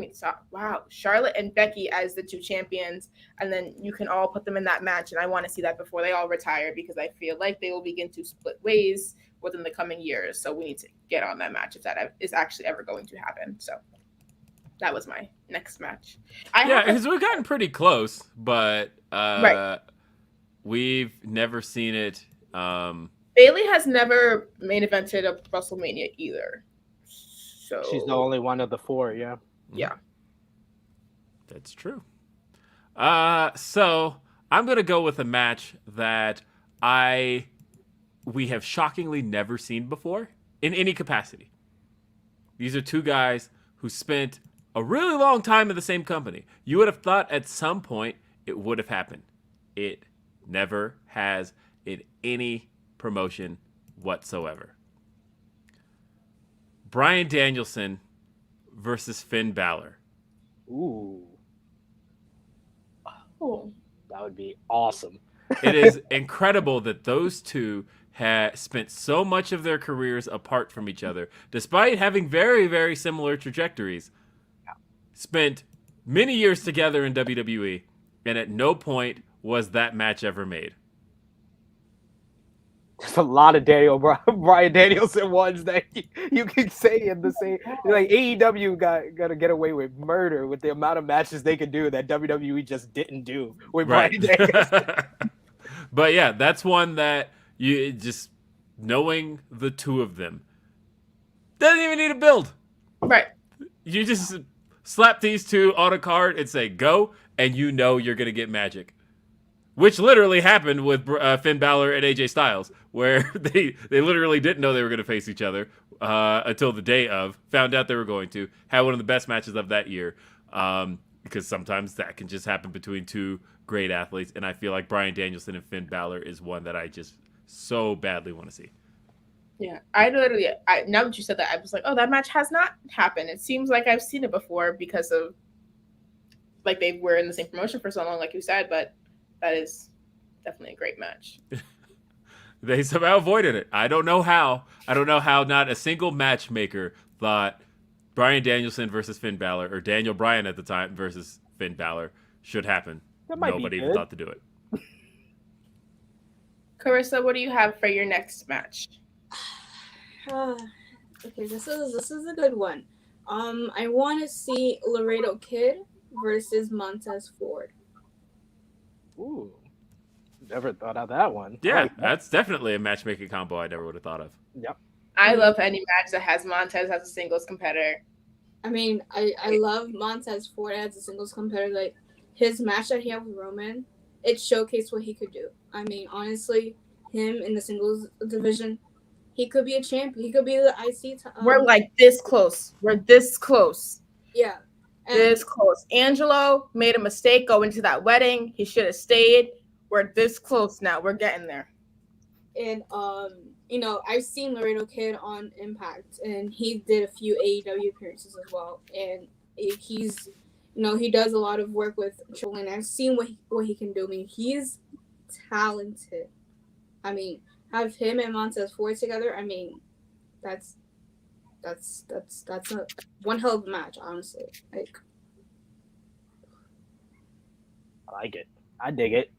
and Becky as the 2 champions, and then you can all put them in that match. And I want to see that before they all retire, because I feel like they will begin to split ways within the coming years. So we need to get on that match if that is actually ever going to happen. So that was my next match. Because we've gotten pretty close, but right. We've never seen it. Bayley has never main evented a WrestleMania either. So she's the only one of the 4, yeah. Yeah. That's true. So I'm going to go with a match that we have shockingly never seen before in any capacity. These are 2 guys who spent a really long time in the same company. You would have thought at some point it would have happened. It never has in any promotion whatsoever. Bryan Danielson versus Finn Balor. Ooh. Oh. That would be awesome. It is incredible that those two had spent so much of their careers apart from each other, despite having very, very similar trajectories. Spent many years together in WWE, and at no point was that match ever made. There's a lot of Bryan Danielson ones that you can say in the same. Like AEW got to get away with murder with the amount of matches they could do that WWE just didn't do with Right. Bryan Danielson. But yeah, that's one that you just knowing the two of them doesn't even need a build. Right. You just slap these two on a card and say go, and you know you're gonna get magic. Which literally happened with Finn Balor and AJ Styles, where they literally didn't know they were going to face each other until the day of, found out they were going to, had one of the best matches of that year, because sometimes that can just happen between two great athletes, and I feel like Bryan Danielson and Finn Balor is one that I just so badly want to see. Yeah, I now that you said that, I was like, oh, that match has not happened. It seems like I've seen it before because of, like, they were in the same promotion for so long, like you said, but that is definitely a great match. They somehow avoided it. I don't know how. I don't know how not a single matchmaker thought Bryan Danielson versus Finn Balor, or Daniel Bryan at the time versus Finn Balor, should happen. Nobody even thought to do it. Carissa, what do you have for your next match? Okay, this is a good one. I want to see Laredo Kid versus Montez Ford. Ooh, never thought of that one. Yeah, that's definitely a matchmaking combo I never would have thought of. Yep. I love any match that has Montez as a singles competitor. I mean, I love Montez Ford as a singles competitor. Like, his match that he had with Roman, it showcased what he could do. I mean, honestly, him in the singles division, he could be a champion. He could be the IC. We're like this close. We're this close. Yeah. This close. Angelo made a mistake going to that wedding. He should have stayed. We're this close now. We're getting there. And you know, I've seen Laredo Kid on Impact, and he did a few AEW appearances as well. And he's, you know, he does a lot of work with children. I've seen what he can do. I mean, he's talented. I mean, have him and Montez Ford together. I mean, that's a one hell of a match, honestly. Like, I like it. I dig it.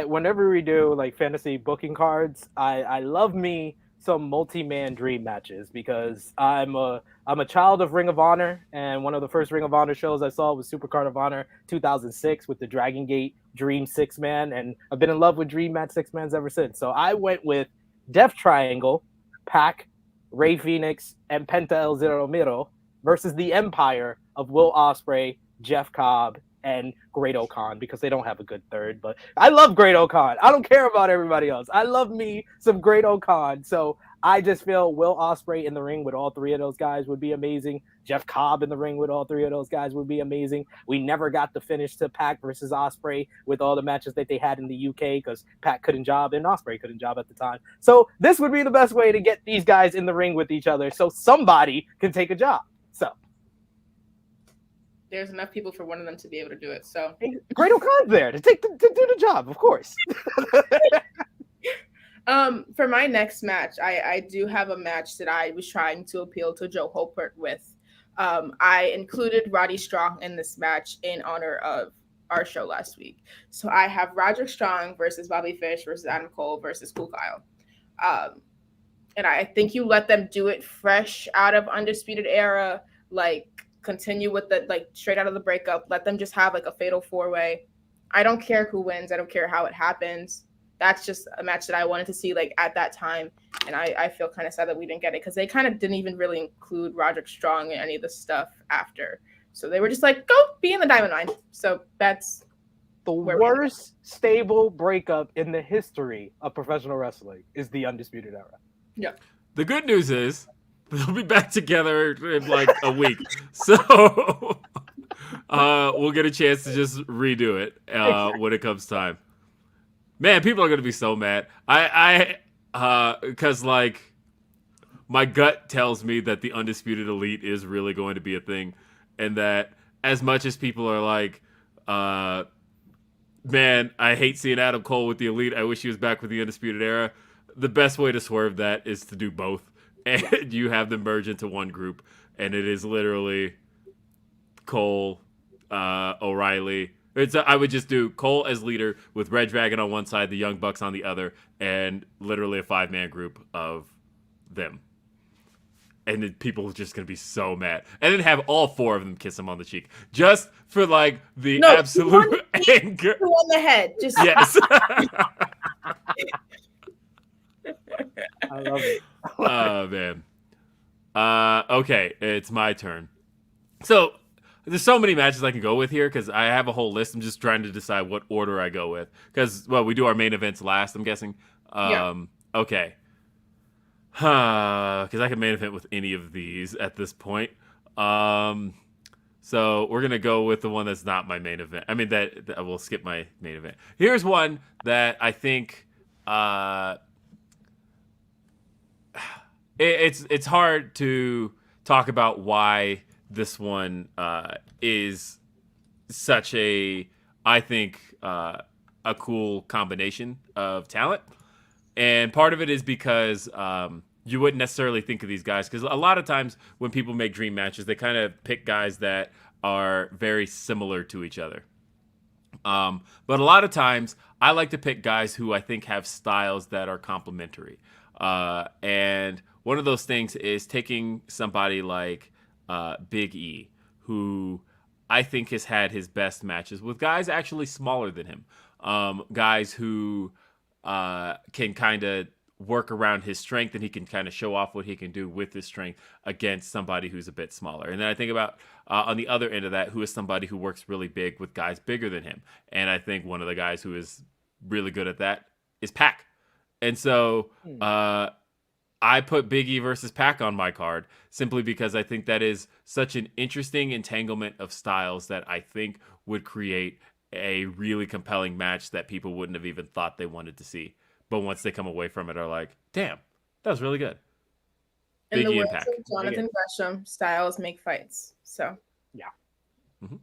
Whenever we do like fantasy booking cards, I love me some multi-man dream matches because I'm a child of Ring of Honor, and one of the first Ring of Honor shows I saw was Supercard of Honor 2006 with the Dragon Gate Dream 6-man, and I've been in love with Dream Match 6-mans ever since. So I went with Death Triangle, Pac, Rey Fenix, and Penta El Zero Miedo versus the Empire of Will Ospreay, Jeff Cobb, and Great-O-Khan, because they don't have a good third. But I love Great-O-Khan. I don't care about everybody else. I love me some Great-O-Khan. So I just feel Will Ospreay in the ring with all three of those guys would be amazing. Jeff Cobb in the ring with all three of those guys would be amazing. We never got the finish to Pac versus Ospreay with all the matches that they had in the UK because Pac couldn't job and Ospreay couldn't job at the time. So this would be the best way to get these guys in the ring with each other so somebody can take a job. So there's enough people for one of them to be able to do it. So Great-O-Khan's there to do the job, of course. For my next match, I do have a match that I was trying to appeal to Joe Holpert with. I included Roddy Strong in this match in honor of our show last week. So I have Roderick Strong versus Bobby Fish versus Adam Cole versus Cool Kyle. And I think you let them do it fresh out of Undisputed Era, like continue with the, like, straight out of the breakup. Let them just have like a fatal 4-way. I don't care who wins. I don't care how it happens. That's just a match that I wanted to see, like, at that time. And I feel kind of sad that we didn't get it because they kind of didn't even really include Roderick Strong in any of the stuff after. So they were just like, go be in the Diamond Mine. So that's the worst stable breakup in the history of professional wrestling is the Undisputed Era. Yeah. The good news is they'll be back together in like a week. So we'll get a chance to just redo it when it comes time. Man, people are going to be so mad. Because, like, my gut tells me that the Undisputed Elite is really going to be a thing. And that as much as people are like, man, I hate seeing Adam Cole with the Elite. I wish he was back with the Undisputed Era. The best way to swerve that is to do both. And you have them merge into one group. And it is literally Cole, O'Reilly, I would just do Cole as leader with Red Dragon on one side, the Young Bucks on the other, and literally a 5-man group of them. And then people are just going to be so mad. And then have all 4 of them kiss him on the cheek. Just for, like, the absolute anger. On the head. Just yes. I love it. Oh, man. Okay, it's my turn. So, there's so many matches I can go with here because I have a whole list. I'm just trying to decide what order I go with. Because, well, we do our main events last, I'm guessing. Okay. Because I can main event with any of these at this point. So we're going to go with the one that's not my main event. I mean, that we'll skip my main event. Here's one that I think it's hard to talk about why this one is such I think, a cool combination of talent. And part of it is because you wouldn't necessarily think of these guys. Because a lot of times when people make dream matches, they kind of pick guys that are very similar to each other. But a lot of times, I like to pick guys who I think have styles that are complementary. And one of those things is taking somebody like Big E, who I think has had his best matches with guys actually smaller than him. Guys who can kind of work around his strength, and he can kind of show off what he can do with his strength against somebody who's a bit smaller. And then I think about on the other end of that, who is somebody who works really big with guys bigger than him. And I think one of the guys who is really good at that is Pac. And so I put Big E versus Pac on my card simply because I think that is such an interesting entanglement of styles that I think would create a really compelling match that people wouldn't have even thought they wanted to see. But once they come away from it are like, damn, that was really good. In Big the E and words Pac. of Jonathan Gresham, styles make fights. So, yeah. Mm-hmm.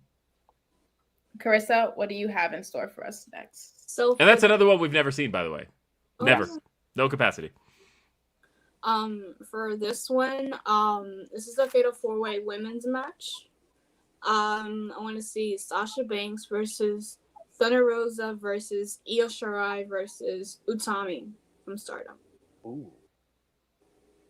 Carissa, what do you have in store for us next? So, And that's another one we've never seen, by the way. Oh, Never. yeah. No capacity. For this one, this is a Fatal 4-Way women's match. I want to see Sasha Banks versus Thunder Rosa versus Io Shirai versus Utami from Stardom. Ooh.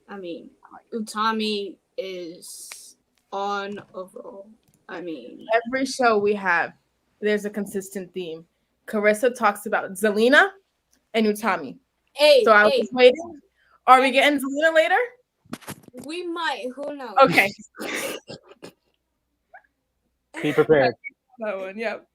I mean, Utami is on overall. I mean, Every show we have, there's a consistent theme. Carissa talks about Zelina and Utami. So I was waiting. Are we getting Zelina later? We might. Who knows? Okay. Be prepared. That one, yep.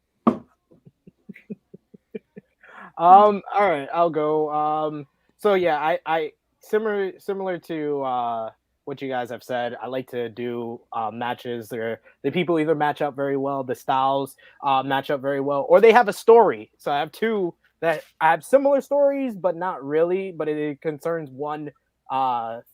All right, I'll go. So yeah, I similar to what you guys have said. I like to do matches. The people either match up very well, the styles match up very well, or they have a story. So I have two that I have similar stories, but not really. But it concerns one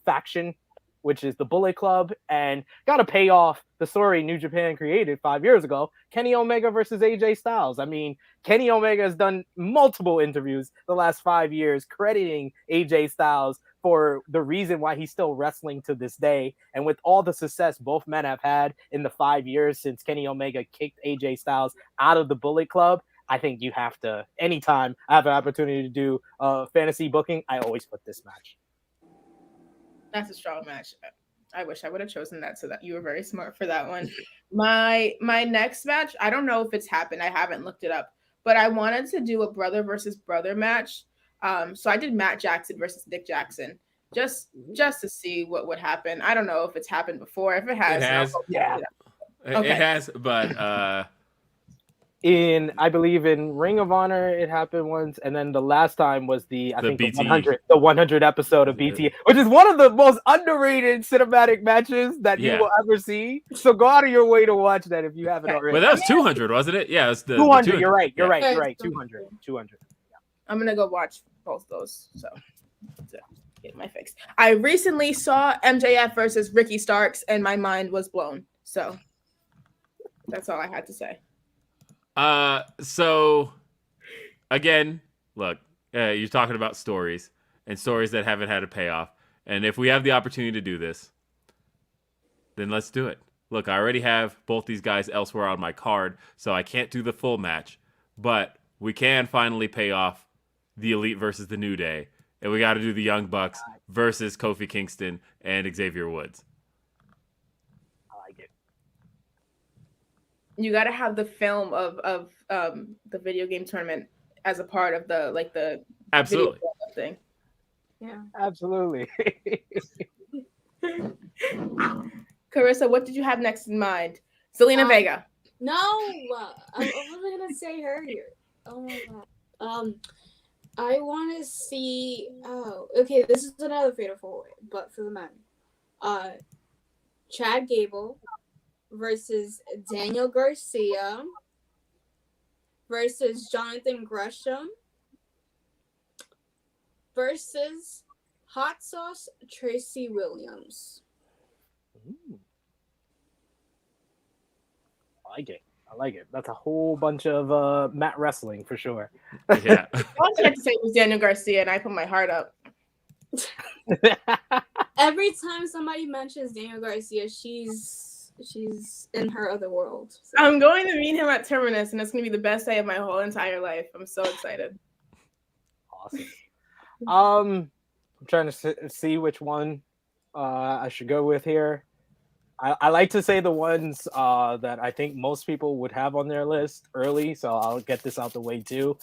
faction, which is the Bullet Club, and got to pay off the story New Japan created 5 years ago. Kenny Omega versus AJ Styles. I mean, Kenny Omega has done multiple interviews the last 5 years crediting AJ Styles for the reason why he's still wrestling to this day. And with all the success both men have had in the 5 years since Kenny Omega kicked AJ Styles out of the Bullet Club, I think you have to, anytime I have an opportunity to do fantasy booking, I always put this match. That's a strong match. I wish I would have chosen that, so that you were very smart for that one. My next match, I don't know if it's happened. I haven't looked it up, but I wanted to do a brother versus brother match. So I did Matt Jackson versus Nick Jackson, just to see what would happen. I don't know if it's happened before. If it has, yeah, Okay. It has, but I believe in Ring of Honor it happened once, and then the last time was the BTE. 100 episode of BT, which is one of the most underrated cinematic matches that you will ever see. So go out of your way to watch that if you haven't already. Well, that was 200, wasn't it? Yeah, it's the 200. You're right. You're Yeah. right. 200. Yeah. I'm gonna go watch both those. So get my fix. I recently saw MJF versus Ricky Starks, and my mind was blown. So that's all I had to say. So again, look, you're talking about stories and stories that haven't had a payoff. And if we have the opportunity to do this, then let's do it. look, I already have both these guys elsewhere on my card, so I can't do the full match, but we can finally pay off the Elite versus the New Day, and we got to do the Young Bucks versus Kofi Kingston and Xavier Woods. I like it. You got to have the film of the video game tournament as a part of the Absolutely video thing. Yeah. Absolutely. Carissa, what did you have next in mind? Zelina Vega. No, I wasn't gonna say her here. Oh my god. I want to see. Oh, okay. This is another fatal four-way, but for the men. Chad Gable versus Daniel Garcia versus Jonathan Gresham versus Hot Sauce Tracy Williams. Ooh. I like it. That's a whole bunch of mat wrestling for sure. Yeah. All I had to say was Daniel Garcia, and I put my heart up. Every time somebody mentions Daniel Garcia, she's in her other world. So. I'm going to meet him at Terminus, and it's going to be the best day of my whole entire life. I'm so excited. Awesome. I'm trying to see which one I should go with here. I like to say the ones that I think most people would have on their list early, so I'll get this out the way too.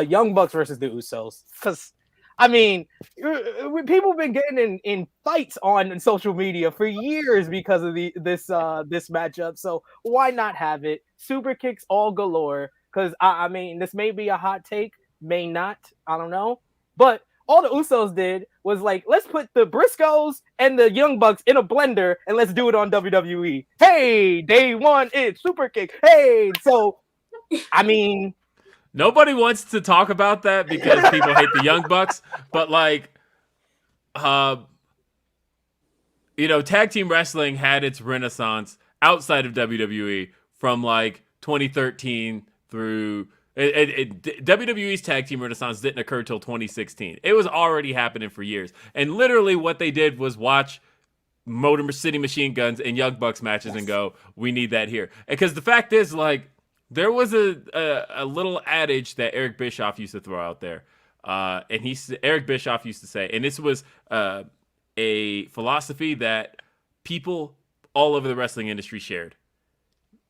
Young Bucks versus the Usos, because I mean, people have been getting in fights on social media for years because of this matchup. So why not have it? Super kicks all galore. Because I mean, this may be a hot take, may not. I don't know, but all the Usos did was like, let's put the Briscoes and the Young Bucks in a blender and let's do it on WWE. Hey, day one, it's super kick. Hey, so I mean, nobody wants to talk about that because people hate the Young Bucks, but like, tag team wrestling had its renaissance outside of WWE from like 2013 through. WWE's tag team renaissance didn't occur till 2016. It was already happening for years. And literally what they did was watch Motor City Machine Guns and Young Bucks matches and go, we need that here. Because the fact is, like, there was a little adage that Eric Bischoff used to throw out there. Eric Bischoff used to say, and this was a philosophy that people all over the wrestling industry shared.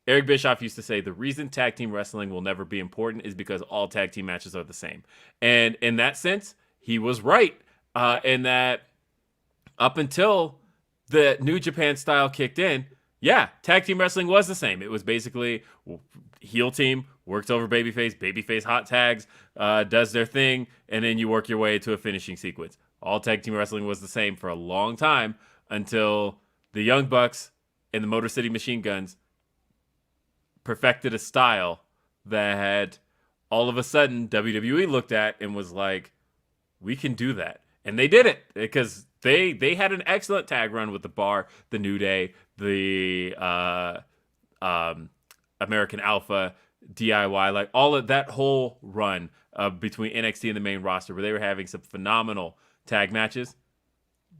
Eric Bischoff used to say, the reason tag team wrestling will never be important is because all tag team matches are the same. And in that sense, he was right. In that up until the New Japan style kicked in, yeah, tag team wrestling was the same. It was basically heel team, works over babyface hot tags, does their thing, and then you work your way to a finishing sequence. All tag team wrestling was the same for a long time until the Young Bucks and the Motor City Machine Guns perfected a style that had all of a sudden WWE looked at and was like, we can do that. And they did it because they had an excellent tag run with the Bar, the New Day, the American Alpha, DIY, like all of that whole run between NXT and the main roster where they were having some phenomenal tag matches.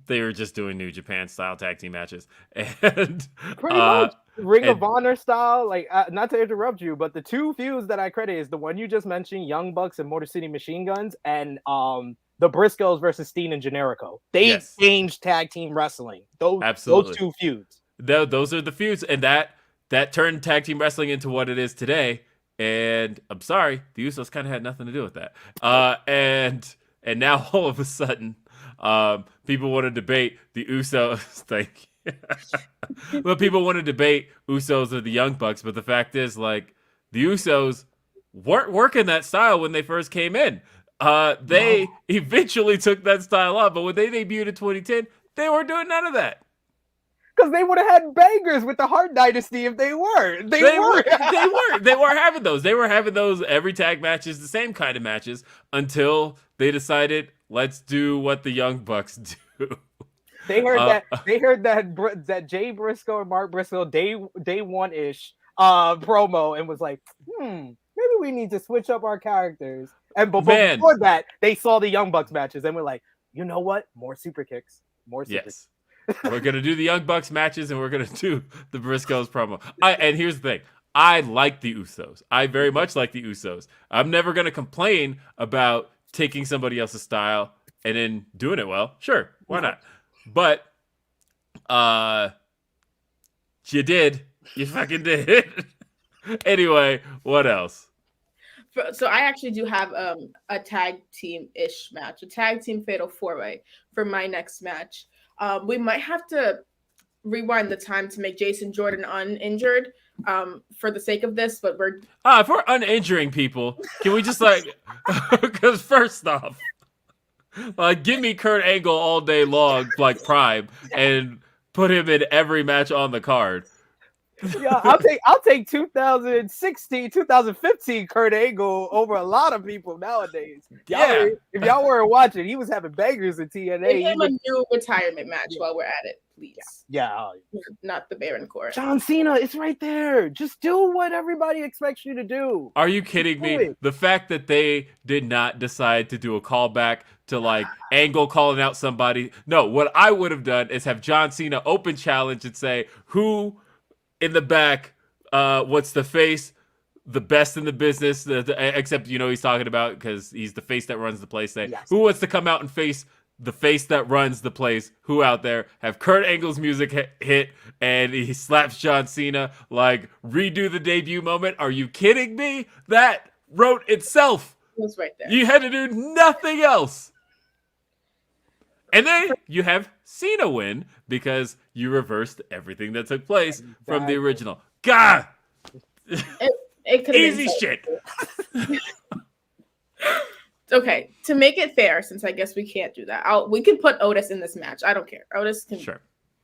They were just doing New Japan style tag team matches. And pretty much. Ring of Honor style, like not to interrupt you, but the two feuds that I credit is the one you just mentioned, Young Bucks and Motor City Machine Guns, and the Briscoes versus Steen and Generico. They changed tag team wrestling. Those two feuds. Those are the feuds, and that turned tag team wrestling into what it is today. And I'm sorry, the Usos kind of had nothing to do with that. And now all of a sudden, people want to debate the Usos. Thank you. But people want to debate Usos or the Young Bucks, but the fact is, like, the Usos weren't working that style when they first came in. They eventually took that style up, but when they debuted in 2010, they weren't doing none of that. Because they would have had bangers with the Hart Dynasty if they were. They were having those. They were having those every tag matches, the same kind of matches, until they decided, let's do what the Young Bucks do. They heard that Jay Briscoe and Mark Briscoe day one-ish promo and was like, maybe we need to switch up our characters. And before that, they saw the Young Bucks matches and were like, you know what? More super kicks. More super kicks. We're gonna do the Young Bucks matches, and we're gonna do the Briscoes promo. And here's the thing: I like the Usos. I very much like the Usos. I'm never gonna complain about taking somebody else's style and then doing it well. Sure, why not? But you did. You fucking did. Anyway, what else? So I actually do have a tag team-ish match, a tag team fatal 4-way for my next match. We might have to rewind the time to make Jason Jordan uninjured for the sake of this, but if we're uninjuring people, can we just because first off, give me Kurt Angle all day long, like Prime, and put him in every match on the card. Yeah, I'll take 2016, 2015 Kurt Angle over a lot of people nowadays. If y'all weren't watching, he was having bangers in TNA. Give him a new retirement match while we're at it, please. Yeah. Not the Baron Court. John Cena, it's right there. Just do what everybody expects you to do. Are you kidding me? The fact that they did not decide to do a callback to Angle calling out somebody. No, what I would have done is have John Cena open challenge and say, who in the back, what's the face, the best in the business, except, he's talking about because he's the face that runs the place. Who wants to come out and face the face that runs the place? Who out there? Have Kurt Angle's music hit, and he slaps John Cena, redo the debut moment. Are you kidding me? That wrote itself. It was right there. You had to do nothing else. And then you have Cena win because you reversed everything that took place from the original. God! It could have easy shit. Okay, to make it fair, since I guess we can't do that, we can put Otis in this match. I don't care. Otis can. Sure.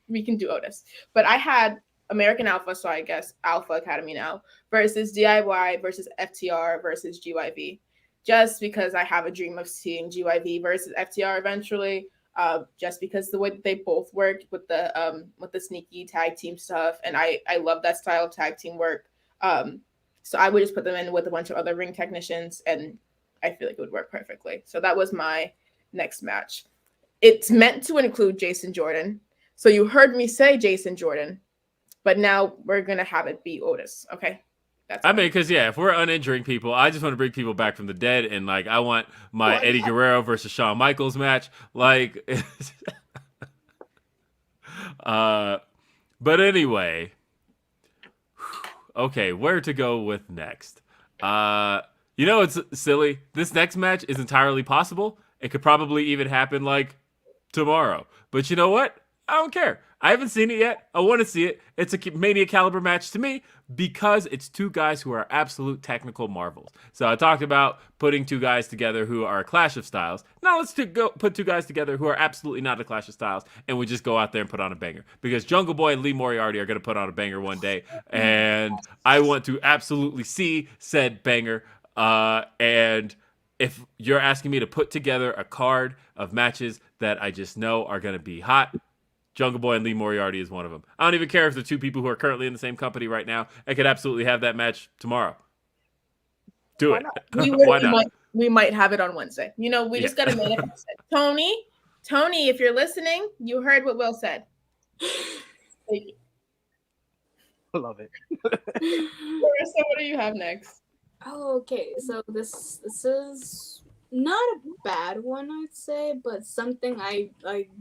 We can do Otis. But I had American Alpha, so I guess Alpha Academy now, versus DIY versus FTR versus GYV. Just because I have a dream of seeing GYV versus FTR eventually. Just because the way they both work with the sneaky tag team stuff, and I love that style of tag team work. So I would just put them in with a bunch of other ring technicians, and I feel like it would work perfectly. So that was my next match. It's meant to include Jason Jordan. So you heard me say Jason Jordan, but now we're gonna have it be Otis. Okay. Because if we're uninjuring people, I just want to bring people back from the dead, and I want my Eddie Guerrero versus Shawn Michaels match. But anyway, okay, where to go with next? It's silly. This next match is entirely possible. It could probably even happen tomorrow. But you know what? I don't care. I haven't seen it yet. I want to see it. It's a Mania caliber match to me because it's two guys who are absolute technical marvels. So I talked about putting two guys together who are a clash of styles. Now let's put two guys together who are absolutely not a clash of styles, and we just go out there and put on a banger. Because Jungle Boy and Lee Moriarty are going to put on a banger one day, and I want to absolutely see said banger. And if you're asking me to put together a card of matches that I just know are going to be hot, Jungle Boy and Lee Moriarty is one of them. I don't even care if the two people who are currently in the same company right now. I could absolutely have that match tomorrow. Do it. Why not? We might have it on Wednesday. We just got to manifest it. Tony, if you're listening, you heard what Will said. Thank you. I love it. Carissa, what do you have next? Oh, okay. So this is not a bad one, I'd say, but something I've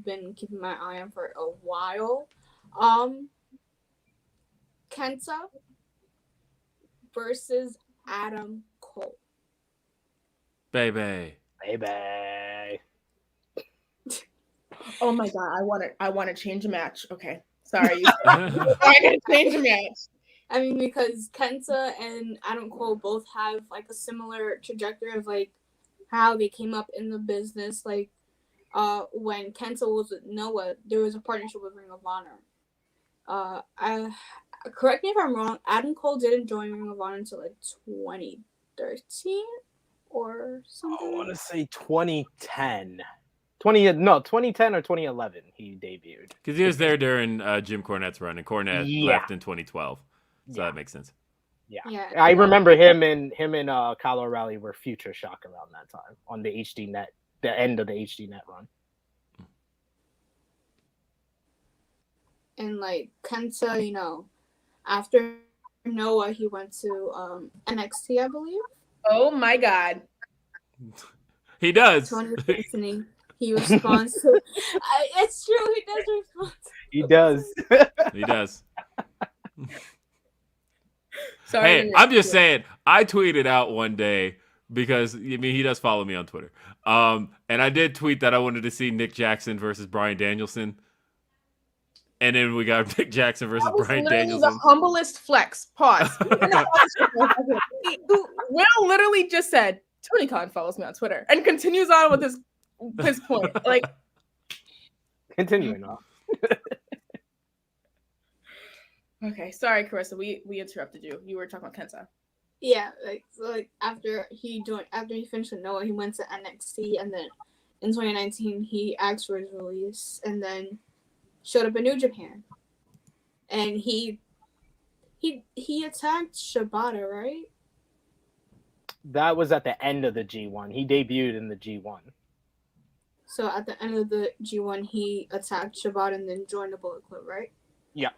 been keeping my eye on for a while. Kenza versus Adam Cole. Baby. Oh my god, I want to change a match. Okay. Sorry. I gotta change a match. I mean, because Kenza and Adam Cole both have a similar trajectory of how they came up in the business. When Kenza was with Noah, there was a partnership with Ring of Honor. Correct me if I'm wrong, Adam Cole didn't join Ring of Honor until 2013 or something. I want to say 2010. 2010 or 2011 he debuted. Because he was there during Jim Cornette's run, and Cornette left in 2012. So that makes sense. Yeah. I remember him and Kyle O'Reilly were Future Shock around that time on the HD Net, the end of the HD Net run. and like Kenza, after Noah, he went to NXT, I believe. Oh my God. He does. Tony was listening. He responds to. It's true. He does respond. He does. He does. Sorry. Hey, I'm just saying. I tweeted out one day because he does follow me on Twitter. And I did tweet that I wanted to see Nick Jackson versus Bryan Danielson. And then we got Nick Jackson versus Bryan Danielson. The humblest flex. Pause. Will literally just said, Tony Khan follows me on Twitter and continues on with his point. Like, continuing on. Okay, sorry, Carissa. We interrupted you. You were talking about Kenza. Yeah, like after he finished with Noah, he went to NXT, and then in 2019 he asked for his release, and then showed up in New Japan, and he attacked Shibata, right? That was at the end of the G1. He debuted in the G1. So at the end of the G1, he attacked Shibata and then joined the Bullet Club, right? Yeah.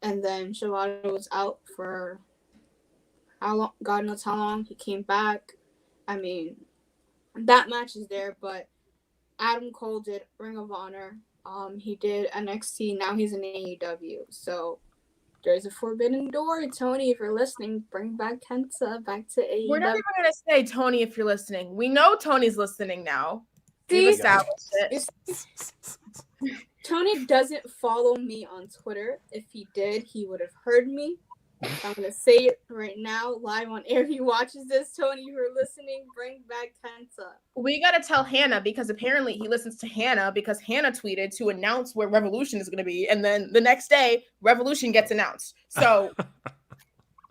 And then Shibata was out for how long? God knows how long. He came back. I mean, that match is there, but Adam Cole did Ring of Honor. He did NXT. Now he's in AEW. So there's a forbidden door, Tony. If you're listening, bring back Kenza back to AEW. We're not even gonna say Tony if you're listening. We know Tony's listening now. See? We've established it. Tony doesn't follow me on Twitter. If he did, he would have heard me. I'm gonna say it right now, live on air. If he watches this, Tony, if you're listening, bring back Kenza. We gotta tell Hannah because apparently he listens to Hannah because Hannah tweeted to announce where Revolution is gonna be, and then the next day Revolution gets announced. So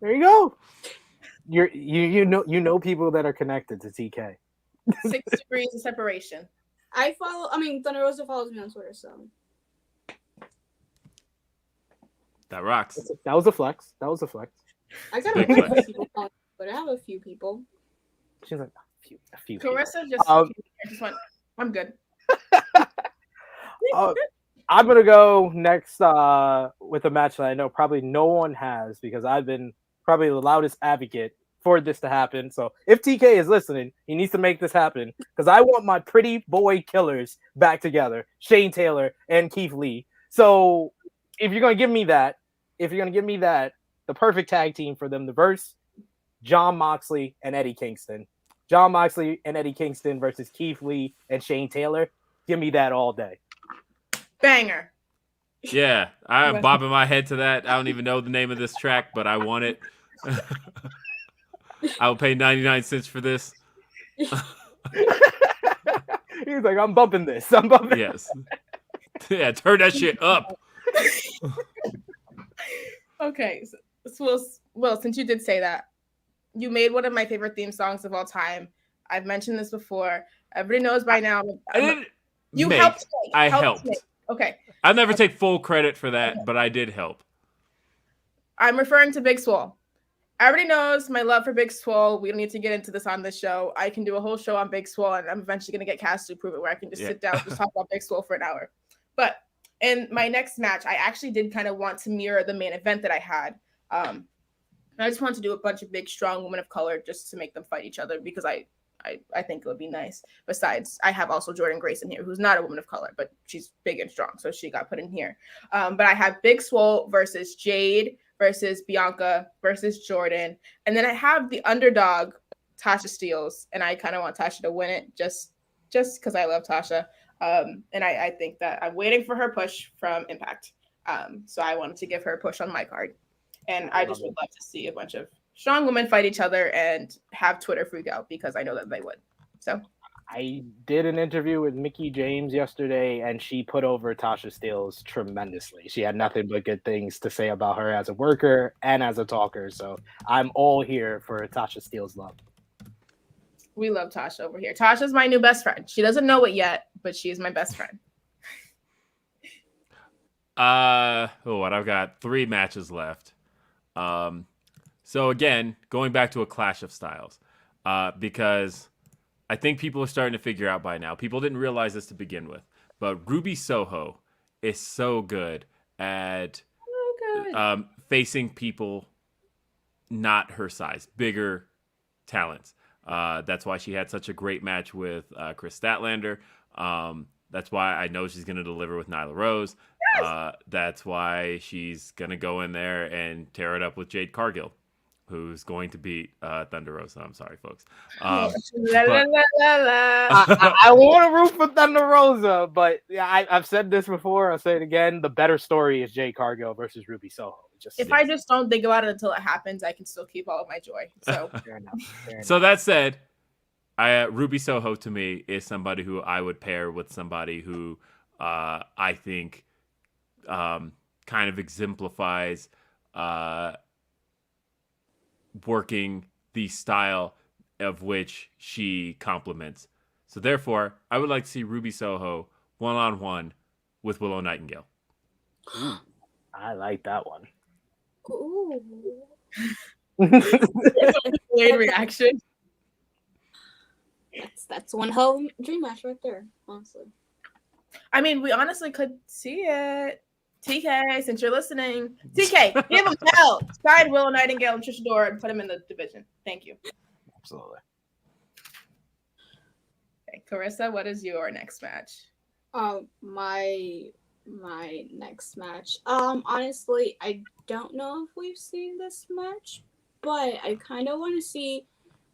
there you go. You know people that are connected to TK. 6 degrees of separation. Thunder Rosa follows me on Twitter, so. That rocks. That was a flex. I got a few people on Twitter. I have a few people. She's like, a few. Carissa just went, I'm good. I'm going to go next with a match that I know probably no one has because I've been probably the loudest advocate for this to happen. So if TK is listening, he needs to make this happen because I want my pretty boy killers back together, Shane Taylor and Keith Lee. So if you're going to give me that, the perfect tag team for them to verse, Jon Moxley and Eddie Kingston. Jon Moxley and Eddie Kingston versus Keith Lee and Shane Taylor. Give me that all day. Banger. Yeah, I'm bobbing my head to that. I don't even know the name of this track, but I want it. I will pay 99 cents for this. He's like, I'm bumping this. Yes. Yeah, turn that shit up. Okay, so Will, since you did say that, you made one of my favorite theme songs of all time. I've mentioned this before. Everybody knows by now. You helped. I helped. Okay. I'll never take full credit for that, but I did help. I'm referring to Big Swole. Everybody knows my love for Big Swole. We don't need to get into this on this show. I can do a whole show on Big Swole, and I'm eventually going to get cast to prove it, where I can just sit down and just talk about Big Swole for an hour. But in my next match, I actually did kind of want to mirror the main event that I had. I just wanted to do a bunch of big, strong women of color just to make them fight each other because I think it would be nice. Besides, I have also Jordan Grace in here, who's not a woman of color, but she's big and strong, so she got put in here. But I have Big Swole versus Jade versus Bianca versus Jordan. And then I have the underdog, Tasha Steelz, and I kind of want Tasha to win it just because I love Tasha. And I think that I'm waiting for her push from Impact. So I wanted to give her a push on my card. And I just would love to see a bunch of strong women fight each other and have Twitter freak out because I know that they would. So I did an interview with Mickie James yesterday, and she put over Tasha Steelz tremendously. She had nothing but good things to say about her as a worker and as a talker. So I'm all here for Tasha Steelz love. We love Tasha over here. Tasha's my new best friend. She doesn't know it yet, but she is my best friend. I've got 3 matches left. So again, going back to a clash of styles, because I think people are starting to figure out by now. People didn't realize this to begin with, but Ruby Soho is so good at God. facing people not her size, bigger talents. That's why she had such a great match with Chris Statlander. That's why I know she's going to deliver with Nyla Rose. That's why she's going to go in there and tear it up with Jade Cargill, who's going to beat Thunder Rosa. I'm sorry, folks. La, la, But la, la, la. I want to root for Thunder Rosa, but yeah, I've said this before. I'll say it again. The better story is Jade Cargill versus Ruby Soho. If I just don't think about it until it happens, I can still keep all of my joy. So fair enough. So that said, Ruby Soho to me is somebody who I would pair with somebody who I think kind of exemplifies working the style of which she complements. So therefore, I would like to see Ruby Soho one-on-one with Willow Nightingale. Ooh, I like that one. Ooh. weird reaction. That's one hell dream match right there, honestly. I mean, we honestly could see it. TK, since you're listening, TK, give him hell. Sign Willow Nightingale and Trisha Dora and put him in the division. Thank you. Absolutely. Okay, Carissa, what is your next match? My next match. Honestly, I don't know if we've seen this match, but I kind of want to see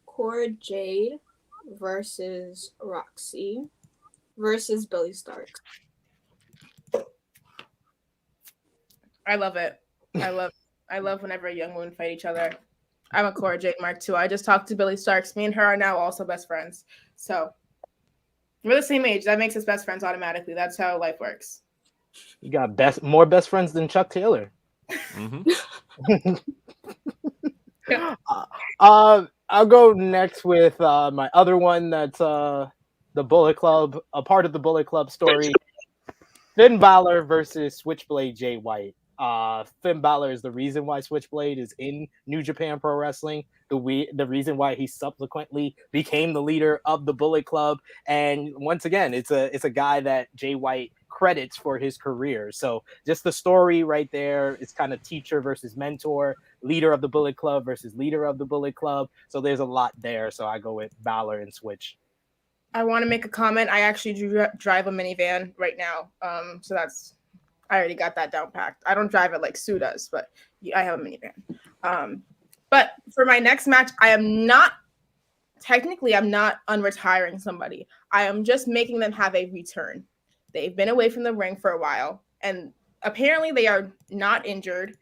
Cora Jade versus Roxy versus Billy Stark. I love it. I love whenever young women fight each other. I'm a Cora Jade Mark too. I just talked to Billy Starks. Me and her are now also best friends. So we're the same age. That makes us best friends automatically. That's how life works. You got more best friends than Chuck Taylor. Mm-hmm. I'll go next with my other one. That's the Bullet Club, a part of the Bullet Club story. Finn Balor versus Switchblade Jay White. Finn Balor is the reason why Switchblade is in New Japan Pro Wrestling. The reason why he subsequently became the leader of the Bullet Club. And once again, it's a guy that Jay White credits for his career. So just the story right there, it's kind of teacher versus mentor, leader of the Bullet Club versus leader of the Bullet Club. So there's a lot there. So I go with Balor and Switch. I want to make a comment. I actually drive a minivan right now. So I already got that down packed. I don't drive it like Sue does, but I have a minivan. But for my next match, I'm not unretiring somebody. I am just making them have a return. They've been away from the ring for a while, and apparently they are not injured.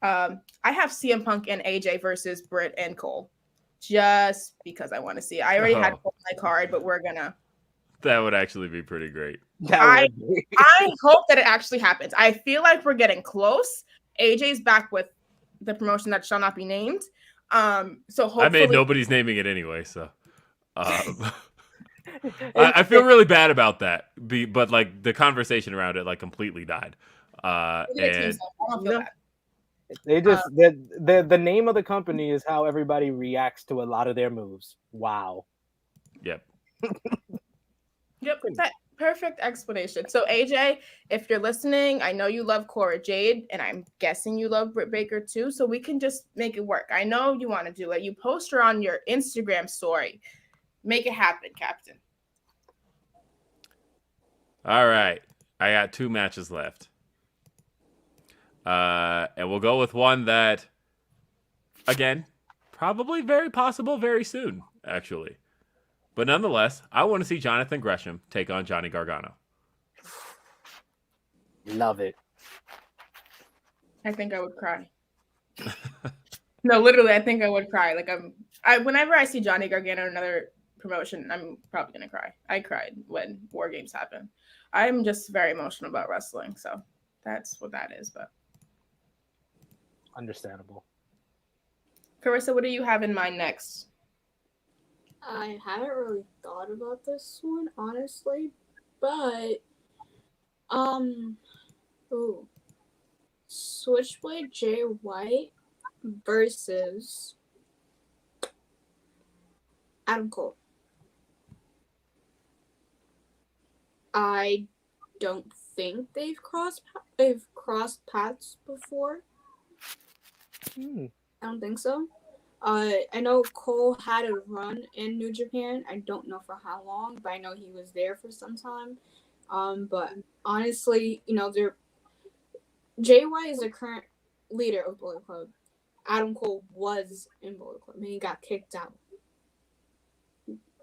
I have CM Punk and AJ versus Britt and Cole, just because I want to see. I already had Cole on my card, but we're gonna. That would actually be pretty great. I hope that it actually happens. I feel like we're getting close. AJ's back with the promotion that shall not be named. So hopefully, I mean, nobody's naming it anyway, so I feel really bad about that. But like the conversation around it like completely died. And I don't feel bad. They just the name of the company is how everybody reacts to a lot of their moves. Wow. Yep. Yep, that perfect explanation. So AJ, if you're listening, I know you love Cora Jade, and I'm guessing you love Britt Baker too. So we can just make it work. I know you want to do it. You post her on your Instagram story. Make it happen, Captain. All right, I got 2 matches left, and we'll go with one that, again, probably very possible very soon, actually. But nonetheless, I want to see Jonathan Gresham take on Johnny Gargano. Love it. I think I would cry. No, literally, I think I would cry. Like whenever I see Johnny Gargano in another promotion, I'm probably gonna cry. I cried when War Games happened. I'm just very emotional about wrestling, so that's what that is. But Understandable. Carissa, what do you have in mind next? I haven't really thought about this one, honestly, but Switchblade Jay White versus Adam Cole. I don't think they've crossed paths before. I don't think so. I know Cole had a run in New Japan. I don't know for how long, but I know he was there for some time. But honestly, JY is the current leader of Bullet Club. Adam Cole was in Bullet Club and he got kicked out.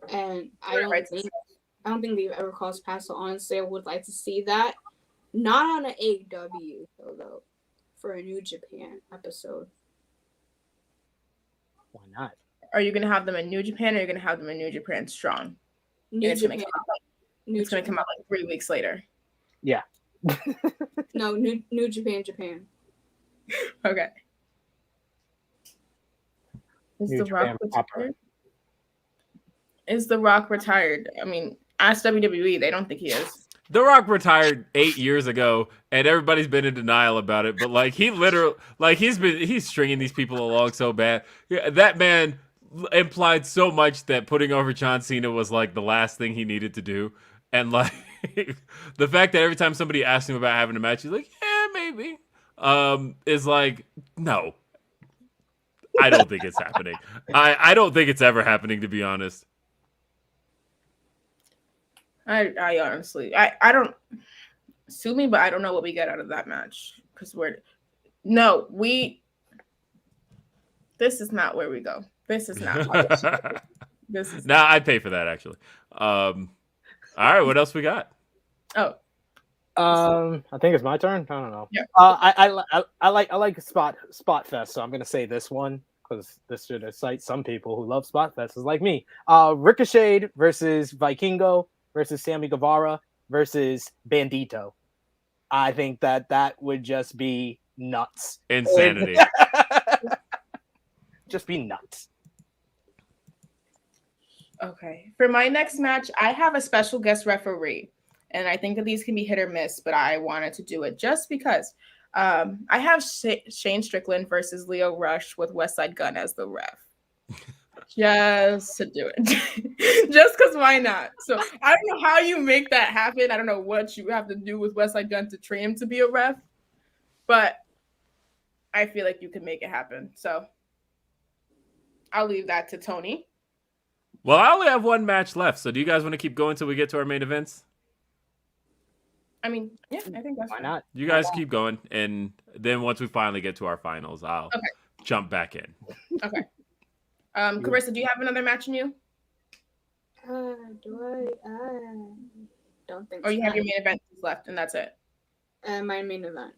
And I don't think they've ever crossed paths. So honestly, I would like to see that. Not on an AEW though, for a New Japan episode. Why not? Are you gonna have them in New Japan, or are you gonna have them in New Japan Strong? It's gonna come out like 3 weeks later. Yeah. No, New Japan. Okay. Is New The Rock Japan retired? proper. Is The Rock retired? I mean, ask WWE. They don't think he is. The Rock retired 8 years ago, and everybody's been in denial about it. But like he literally, like he's stringing these people along so bad. Yeah, that man implied so much that putting over John Cena was like the last thing he needed to do, and like the fact that every time somebody asked him about having a match, he's like, yeah, maybe, is like, no, I don't think it's happening. I don't think it's ever happening, to be honest. I honestly, I don't sue me, but I don't know what we get out of that match because this is not where we go. This is not. This is. Nah, I'd pay for that actually. All right, what else we got? Oh, I think it's my turn. I don't know. Yeah. I like Spot Fest, so I'm gonna say this one because this should excite some people who love Spot Fest, is like me. Ricochet versus Vikingo versus Sammy Guevara versus Bandito. I think that would just be nuts. Insanity. Just be nuts. okay. For my next match, I have a special guest referee, and I think that these can be hit or miss, but I wanted to do it just because. I have Shane Strickland versus Leo Rush with Westside Gunn as the ref. Just to do it. Just because why not? So I don't know how you make that happen. I don't know what you have to do with Westside Gunn to train him to be a ref, but I feel like you can make it happen. So I'll leave that to Tony. Well, I only have one match left, so do you guys want to keep going till we get to our main events? I mean, yeah, I think that's Why fine. not? You guys keep going, and then once we finally get to our finals, I'll jump back in. Okay. Carisa, do you have another match in you? Do I? Don't think Or so. you have your main event left, and that's it? My main event.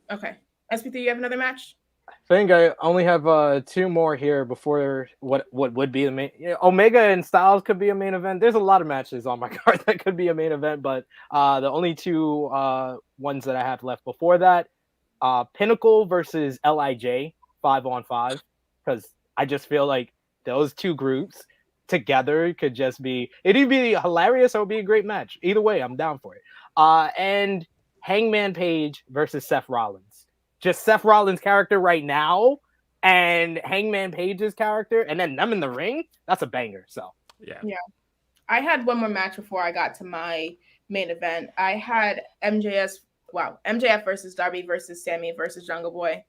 Okay. SP3, you have another match? I think I only have 2 more here before what would be the main. Omega and Styles could be a main event. There's a lot of matches on my card that could be a main event, but the only 2 ones that I have left before that, Pinnacle versus LIJ 5-on-5, because I just feel like those 2 groups together could just be, it'd be hilarious or it'd be a great match. Either way, I'm down for it. And Hangman Page versus Seth Rollins. Just Seth Rollins' character right now and Hangman Page's character, and then them in the ring, that's a banger. So Yeah. I had one more match before I got to my main event. I had MJF versus Darby versus Sammy versus Jungle Boy,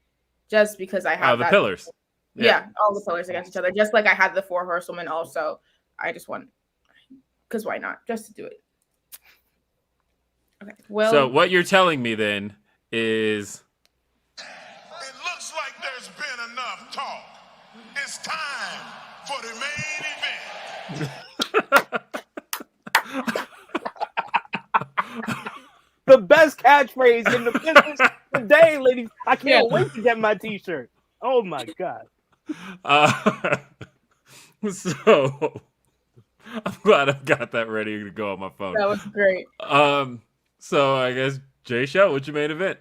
just because I have the pillars. Yeah, all the pillars against each other. Just like I had the 4 Horsewomen also. I just want, because why not? Just to do it. Okay. Well, So what you're telling me then is... It looks like there's been enough talk. It's time for the main event. the best catchphrase in the business today, ladies. I can't wait to get my t-shirt. Oh my god. So I'm glad I've got that ready to go on my phone. that was great. So I guess Jaychele, what's your main event?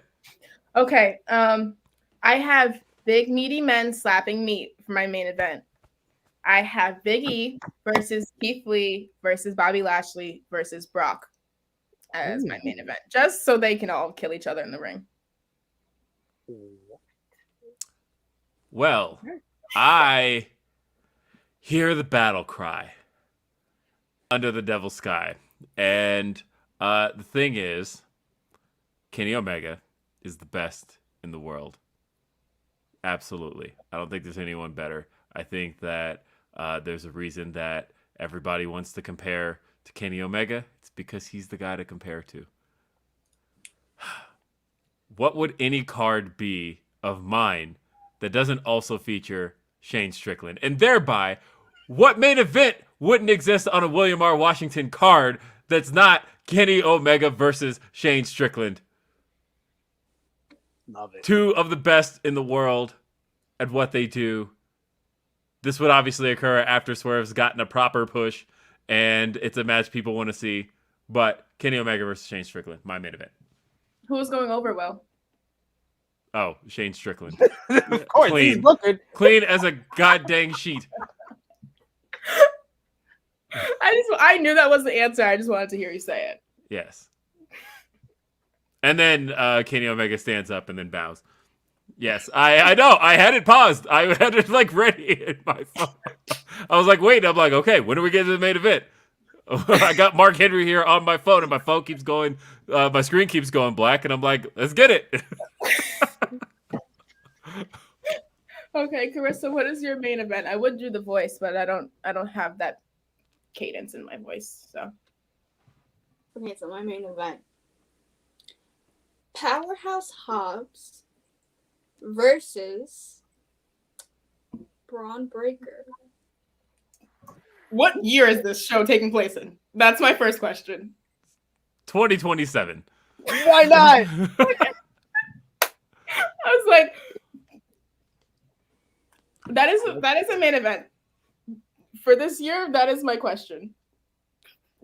Okay. I have big meaty men slapping meat for my main event. I have Big E versus Keith Lee versus Bobby Lashley versus Brock as my main event, just so they can all kill each other in the ring. Well, I hear the battle cry under the devil's sky. And the thing is, Kenny Omega is the best in the world. Absolutely. I don't think there's anyone better. I think that there's a reason that everybody wants to compare to Kenny Omega. It's because he's the guy to compare to. What would any card be of mine that doesn't also feature Shane Strickland? And thereby, what main event wouldn't exist on a William R. Washington card that's not Kenny Omega versus Shane Strickland? Love it. Two of the best in the world at what they do. This would obviously occur after Swerve's gotten a proper push, and it's a match people want to see. But Kenny Omega versus Shane Strickland, my main event. Who's going over, Will? Oh, Shane Strickland. Of course, Clean. he's looking. Clean as a goddamn sheet. I knew that was the answer. I just wanted to hear you say it. Yes. And then Kenny Omega stands up and then bows. Yes, I know. I had it paused. I had it like ready in my phone. I was like, wait. I'm like, okay, when do we get to the main event? I got Mark Henry here on my phone, and my phone keeps going. My screen keeps going black, and I'm like, let's get it. Okay, Carissa, what is your main event? I would do the voice, but I don't have that cadence in my voice. So Okay, so my main event. Powerhouse Hobbs versus Braun Breaker. what year is this show taking place in? That's my first question. 2027. Why not? I was like, that is a main event for this year. That is my question.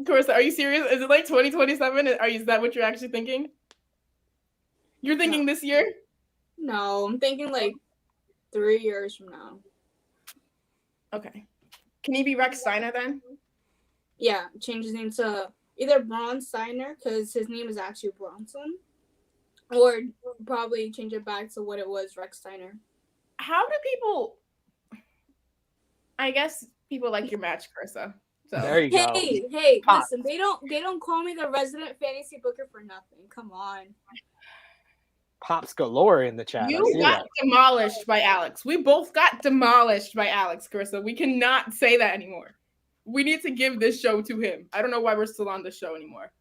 Carissa, are you serious? Is it like 2027? Is that what you're actually thinking? You're thinking this year? No, I'm thinking like 3 years from now. Okay. Can he be Rex Steiner then? Yeah, change his name to either Braun Steiner, because his name is actually Bronson, or probably change it back to what it was, Rex Steiner. How do people? I guess people like your match, Carissa. So There you go. Hey, Pop. listen, they don't call me the resident fantasy booker for nothing. Come on. Pops galore in the chat. I you see got that. demolished by Alex. We both got demolished by Alex, Carissa. We cannot say that anymore. We need to give this show to him. I don't know why we're still on this show anymore.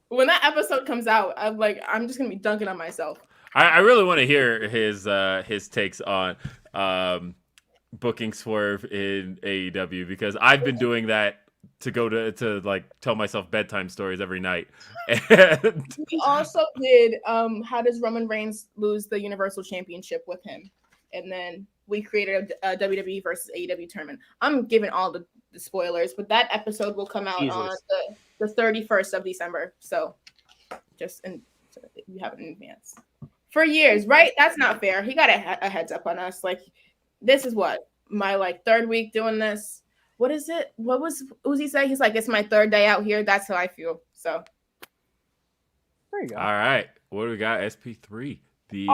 When that episode comes out, I'm just gonna be dunking on myself. I really want to hear his takes on booking Swerve in AEW, because I've been doing that to go to like tell myself bedtime stories every night. And We also did how does Roman Reigns lose the Universal Championship with him? And then we created a WWE versus AEW tournament. I'm giving all the spoilers, but that episode will come out on the 31st of December. So so you have it in advance. For years, right? That's not fair. He got a heads up on us. Like, this is what? My third week doing this. What is it? What was Uzi say? He's like, it's my third day out here. That's how I feel. So There you go. all right, what do we got? SP3, the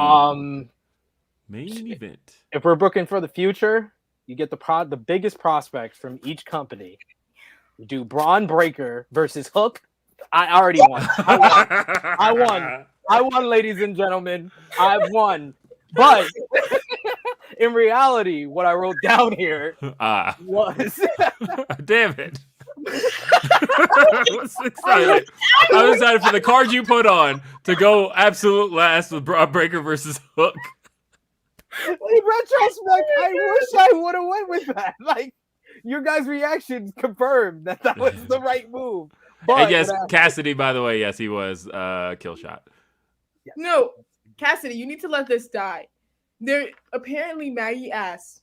main event. If we're booking for the future, you get the biggest prospects from each company. You do Braun Breaker versus Hook. I already won. I won, ladies and gentlemen. I've won. But in reality, what I wrote down here was damn it. I was excited. I was excited for the card you put on to go absolute last with Braun Breaker versus Hook. In retrospect, I wish I would have went with that. Like, your guys' reactions confirmed that was the right move. But And yes, Cassidy, by the way, yes, he was kill shot. Yes. no, Cassidy, you need to let this die. There apparently Maggie asked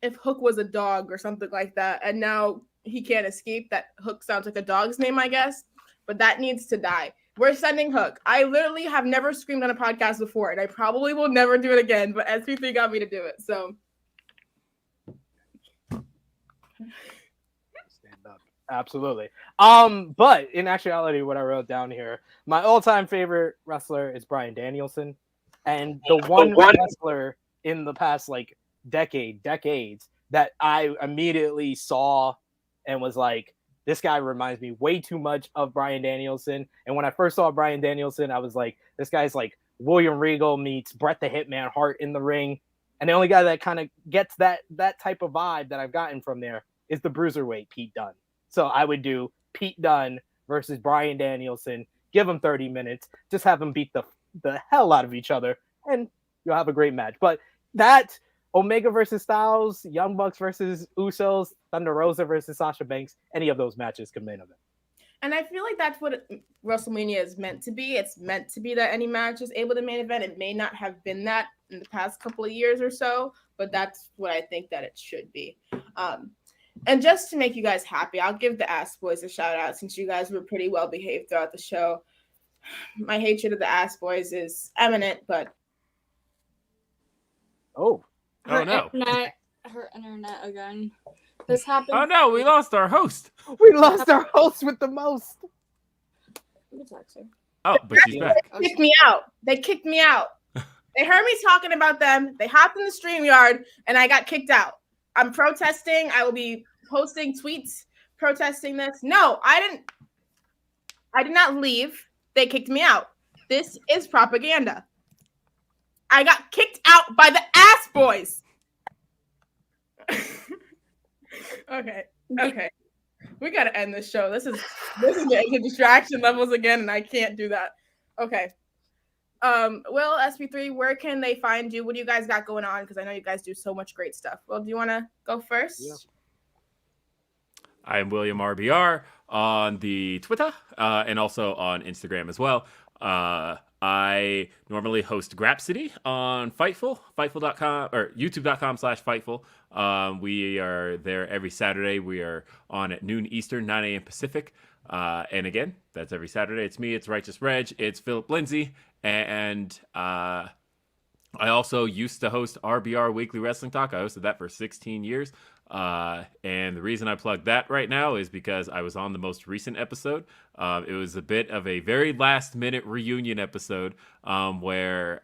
if Hook was a dog or something like that, and now he can't escape that. Hook sounds like a dog's name, I guess, but that needs to die. We're sending Hook. I literally have never screamed on a podcast before, and I probably will never do it again, but SP3 got me to do it, so. Stand up. Absolutely. But in actuality, what I wrote down here, my all-time favorite wrestler is Bryan Danielson. And the one wrestler in the past decades that I immediately saw and was like, this guy reminds me way too much of Bryan Danielson. And when I first saw Bryan Danielson, I was like, this guy's like William Regal meets Bret the Hitman Hart in the ring. And the only guy that kind of gets that type of vibe that I've gotten from there is the Bruiserweight Pete Dunne. So I would do Pete Dunne versus Bryan Danielson, give them 30 minutes, just have them beat the hell out of each other, and you'll have a great match. But that Omega versus Styles, Young Bucks versus Usos, Thunder Rosa versus Sasha Banks, any of those matches can main event. And I feel like that's what WrestleMania is meant to be. It's meant to be that any match is able to main event. It may not have been that in the past couple of years or so, but that's what I think that it should be. And just to make you guys happy, I'll give the Ass Boys a shout out since you guys were pretty well behaved throughout the show. My hatred of the Ass Boys is eminent, but no. Her internet again. This happened. Oh no, we lost our host. We lost our host with the most. Oh, but she's back. They kicked me out. They kicked me out. They heard me talking about them. They hopped in the StreamYard, and I got kicked out. I'm protesting. I will be posting tweets protesting this. No, I did not leave. They kicked me out. This is propaganda. I got kicked out by the Ass Boys. Okay. We gotta end this show. This is getting to distraction levels again, and I can't do that. Okay. Will, SP3, where can they find you? What do you guys got going on? Because I know you guys do so much great stuff. Well, do you want to go first? Yeah. I am William RBR on the Twitter and also on Instagram as well. I normally host Grapsity on Fightful.com or youtube.com/Fightful. We are there every Saturday. We are on at noon Eastern, 9 a.m. Pacific. And again, that's every Saturday. It's me, it's Righteous Reg, it's Philip Lindsay, and I also used to host RBR Weekly Wrestling Talk. I hosted that for 16 years. And the reason I plug that right now is because I was on the most recent episode. It was a bit of a very last minute reunion episode where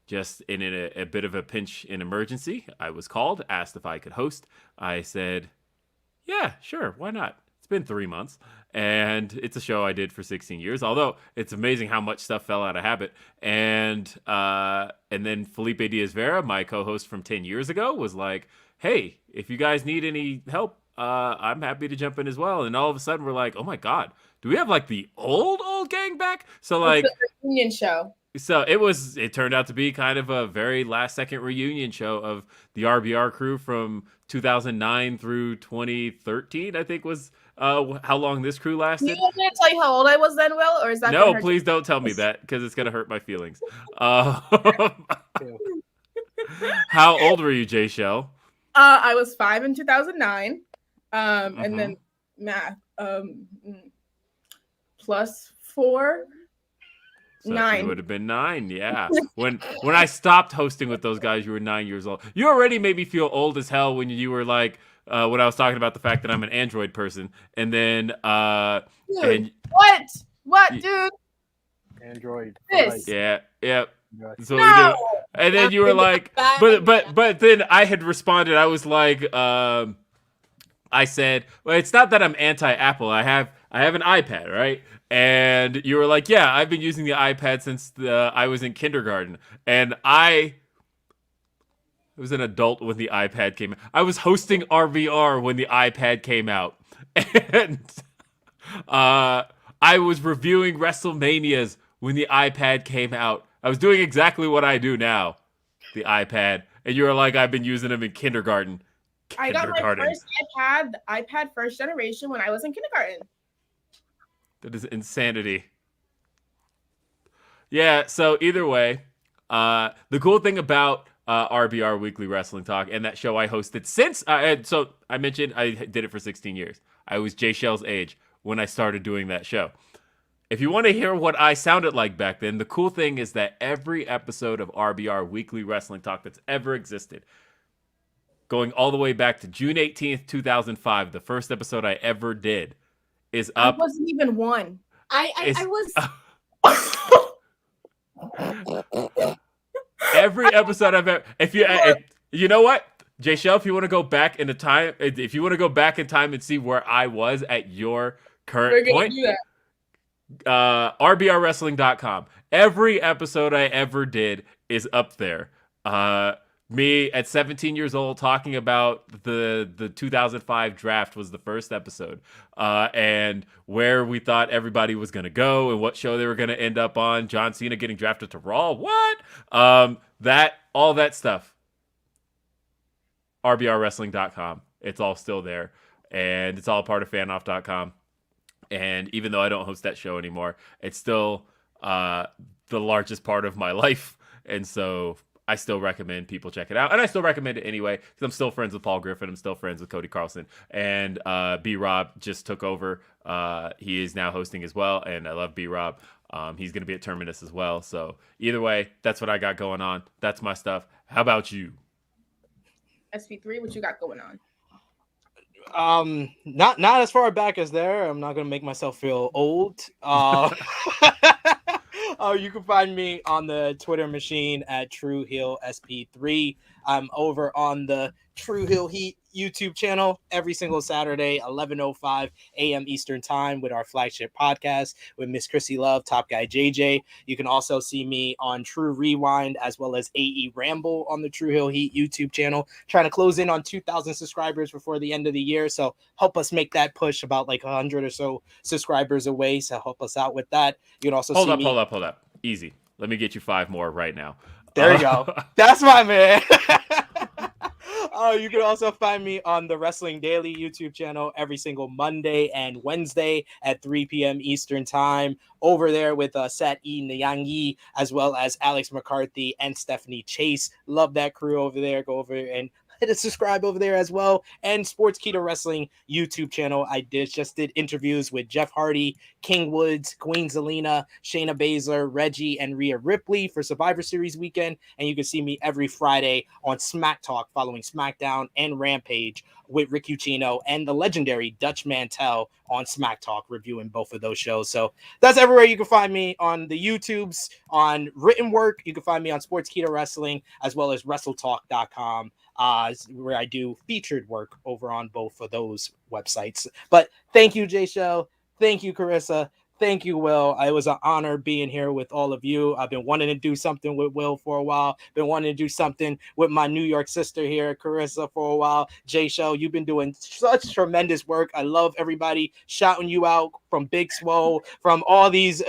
just in a bit of a pinch in emergency, I was called, asked if I could host. I said, yeah, sure, why not? It's been 3 months, and it's a show I did for 16 years, although it's amazing how much stuff fell out of habit. And then Felipe Diaz-Vera, my co-host from 10 years ago, was like, hey, if you guys need any help, I'm happy to jump in as well. And all of a sudden, we're like, oh my God, do we have like the old gang back? So like it's a reunion show. So it turned out to be kind of a very last second reunion show of the RBR crew from 2009 through 2013, I think was how long this crew lasted. You want me to tell you how old I was then, Will? Or is that no, please don't tell me that because it's going to hurt my feelings. How old were you, Jaychele? I was 5 in 2009. And then math, +4. So 9. You would have been 9, yeah. When I stopped hosting with those guys, you were 9 years old. You already made me feel old as hell when you were like, when I was talking about the fact that I'm an Android person, and then dude, and what, dude? Android. This. Yeah. So No! we did. And then you were like, but then I had responded. I was like, I said, well, it's not that I'm anti-Apple. I have an iPad, right? And you were like, yeah, I've been using the iPad since I was in kindergarten. And I was an adult when the iPad came out. I was hosting RVR when the iPad came out. And I was reviewing WrestleManias when the iPad came out. I was doing exactly what I do now, the iPad. And you were like, I've been using them in kindergarten. I got my first iPad first generation when I was in kindergarten. That is insanity. Yeah, so either way, the cool thing about RBR Weekly Wrestling Talk and that show I hosted since, so I mentioned I did it for 16 years. I was Jaychele's age when I started doing that show. If you want to hear what I sounded like back then, the cool thing is that every episode of RBR Weekly Wrestling Talk that's ever existed, going all the way back to June 18th, 2005, the first episode I ever did, is up. I wasn't even one. I was. Every episode I've ever. You know what? Jaychele, if you want to go back in time and see where I was at your current point, do that. RBRWrestling.com. Every episode I ever did is up there. Me at 17 years old talking about the 2005 draft was the first episode, and where we thought everybody was going to go and what show they were going to end up on. John Cena getting drafted to Raw. What? All that stuff. RBRWrestling.com. It's all still there, and it's all part of fanoff.com. And even though I don't host that show anymore, it's still the largest part of my life. And so I still recommend people check it out. And I still recommend it anyway, because I'm still friends with Paul Griffin. I'm still friends with Cody Carlson. And B-Rob just took over. He is now hosting as well. And I love B-Rob. He's going to be at Terminus as well. So either way, that's what I got going on. That's my stuff. How about you? SP3, what you got going on? Not as far back as there. I'm not gonna make myself feel old. You can find me on the Twitter machine at True Heel SP3. I'm over on the True Heel Heat YouTube channel every single Saturday, 11:05 a.m. Eastern Time, with our flagship podcast with Miss Chrissy Love, Top Guy JJ. You can also see me on True Rewind as well as AE Ramble on the True Heel Heat YouTube channel. Trying to close in on 2,000 subscribers before the end of the year, so help us make that push, about like 100 or so subscribers away. So help us out with that. You can also hold up. Easy. Let me get you 5 more right now. There you go. That's my man. You can also find me on the Wrestling Daily YouTube channel every single Monday and Wednesday at 3 p.m. Eastern Time. Over there with Sat E. Nyangi, as well as Alex McCarthy and Stephanie Chase. Love that crew over there. Go over and hit a subscribe over there as well. And Sports Keto Wrestling YouTube channel. I just did interviews with Jeff Hardy, King Woods, Queen Zelina, Shayna Baszler, Reggie, and Rhea Ripley for Survivor Series weekend. And you can see me every Friday on Smack Talk following SmackDown and Rampage with Rick Ucchino and the legendary Dutch Mantel on Smack Talk, reviewing both of those shows. So that's everywhere you can find me on the YouTubes, on written work. You can find me on Sports Keto Wrestling as well as WrestleTalk.com. Where I do featured work over on both of those websites. But thank you, Jaychele. Thank you, Carissa. Thank you, Will. It was an honor being here with all of you. I've been wanting to do something with Will for a while. Been wanting to do something with my New York sister here, Carissa, for a while. Jaychele, you've been doing such tremendous work. I love everybody shouting you out, from Big Swole, from all these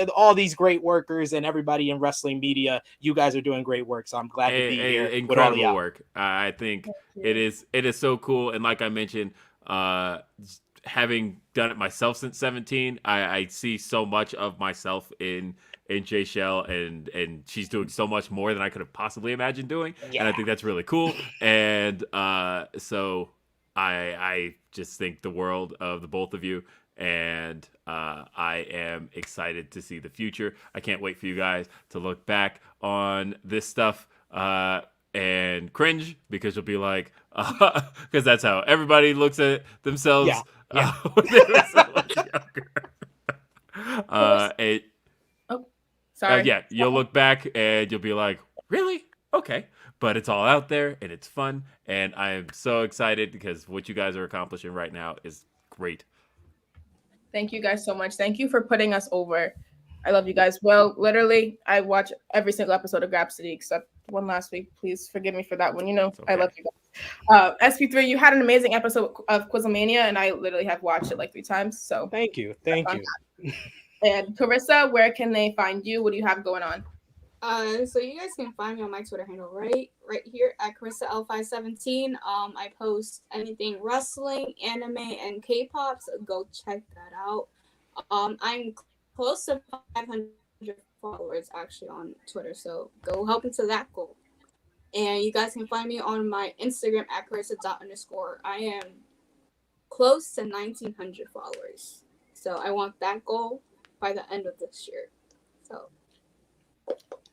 great workers and everybody in wrestling media. You guys are doing great work, so I'm glad to be here. Incredible with all work. I think it is so cool. And like I mentioned, having done it myself since 17, I see so much of myself in Jaychele, and she's doing so much more than I could have possibly imagined doing. Yeah. And I think that's really cool. And so I just think the world of the both of you, and I am excited to see the future. I can't wait for you guys to look back on this stuff and cringe, because you'll be like, because that's how everybody looks at themselves. Yeah. When they were so much younger. Sorry. You'll look back and you'll be like, really? Okay. But it's all out there and it's fun. And I am so excited because what you guys are accomplishing right now is great. Thank you guys so much. Thank you for putting us over. I love you guys. Well, literally, I watch every single episode of Grapsody except one last week. Please forgive me for that one. You know, okay. I love you guys. SP3, you had an amazing episode of Quizlemania, and I literally have watched it like 3 times. So thank you. Thank you. And Carissa, where can they find you? What do you have going on? So you guys can find me on my Twitter handle right here at CarissaL517. I post anything wrestling, anime, and K-pop, so go check that out. I'm close to 500 followers actually on Twitter, so go help into that goal. And you guys can find me on my Instagram at Carissa._. I am close to 1,900 followers, so I want that goal by the end of this year. So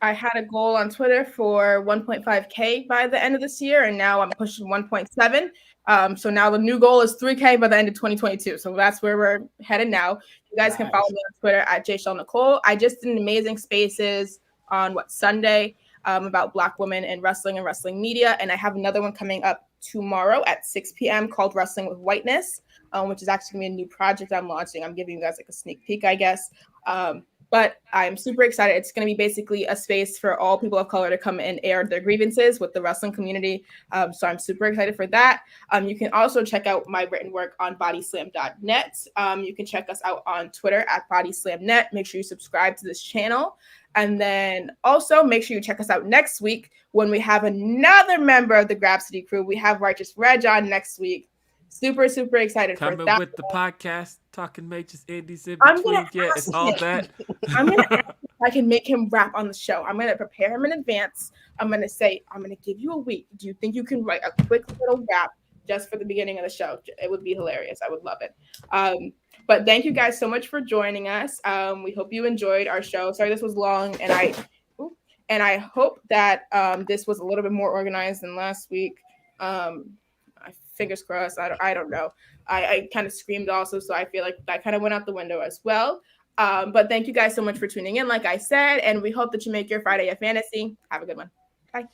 I had a goal on Twitter for 1.5K by the end of this year, and now I'm pushing 1.7. So now the new goal is 3K by the end of 2022. So that's where we're headed now. You guys can follow me on Twitter at Jaychele Nicole. I just did an amazing spaces on Sunday about Black women in wrestling and wrestling media. And I have another one coming up tomorrow at 6 p.m. called Wrestling with Whiteness, which is actually going to be a new project I'm launching. I'm giving you guys like a sneak peek, I guess. But I'm super excited. It's going to be basically a space for all people of color to come and air their grievances with the wrestling community. So I'm super excited for that. You can also check out my written work on bodyslam.net. You can check us out on Twitter at bodyslamnet. Make sure you subscribe to this channel. And then also make sure you check us out next week when we have another member of the Grab City crew. We have Righteous Reg on next week. Super, super excited for that. Coming with the podcast, talking majors, indies in I'm between. gonna Yeah, it's all that. I'm going to ask if I can make him rap on the show. I'm going to prepare him in advance. I'm going to say, I'm going to give you a week. Do you think you can write a quick little rap just for the beginning of the show? It would be hilarious. I would love it. But thank you guys so much for joining us. We hope you enjoyed our show. Sorry, this was long, and I hope that this was a little bit more organized than last week. Fingers crossed. I don't know. I kind of screamed also, so I feel like that kind of went out the window as well. But thank you guys so much for tuning in, like I said, and we hope that you make your Friday a fantasy. Have a good one. Bye.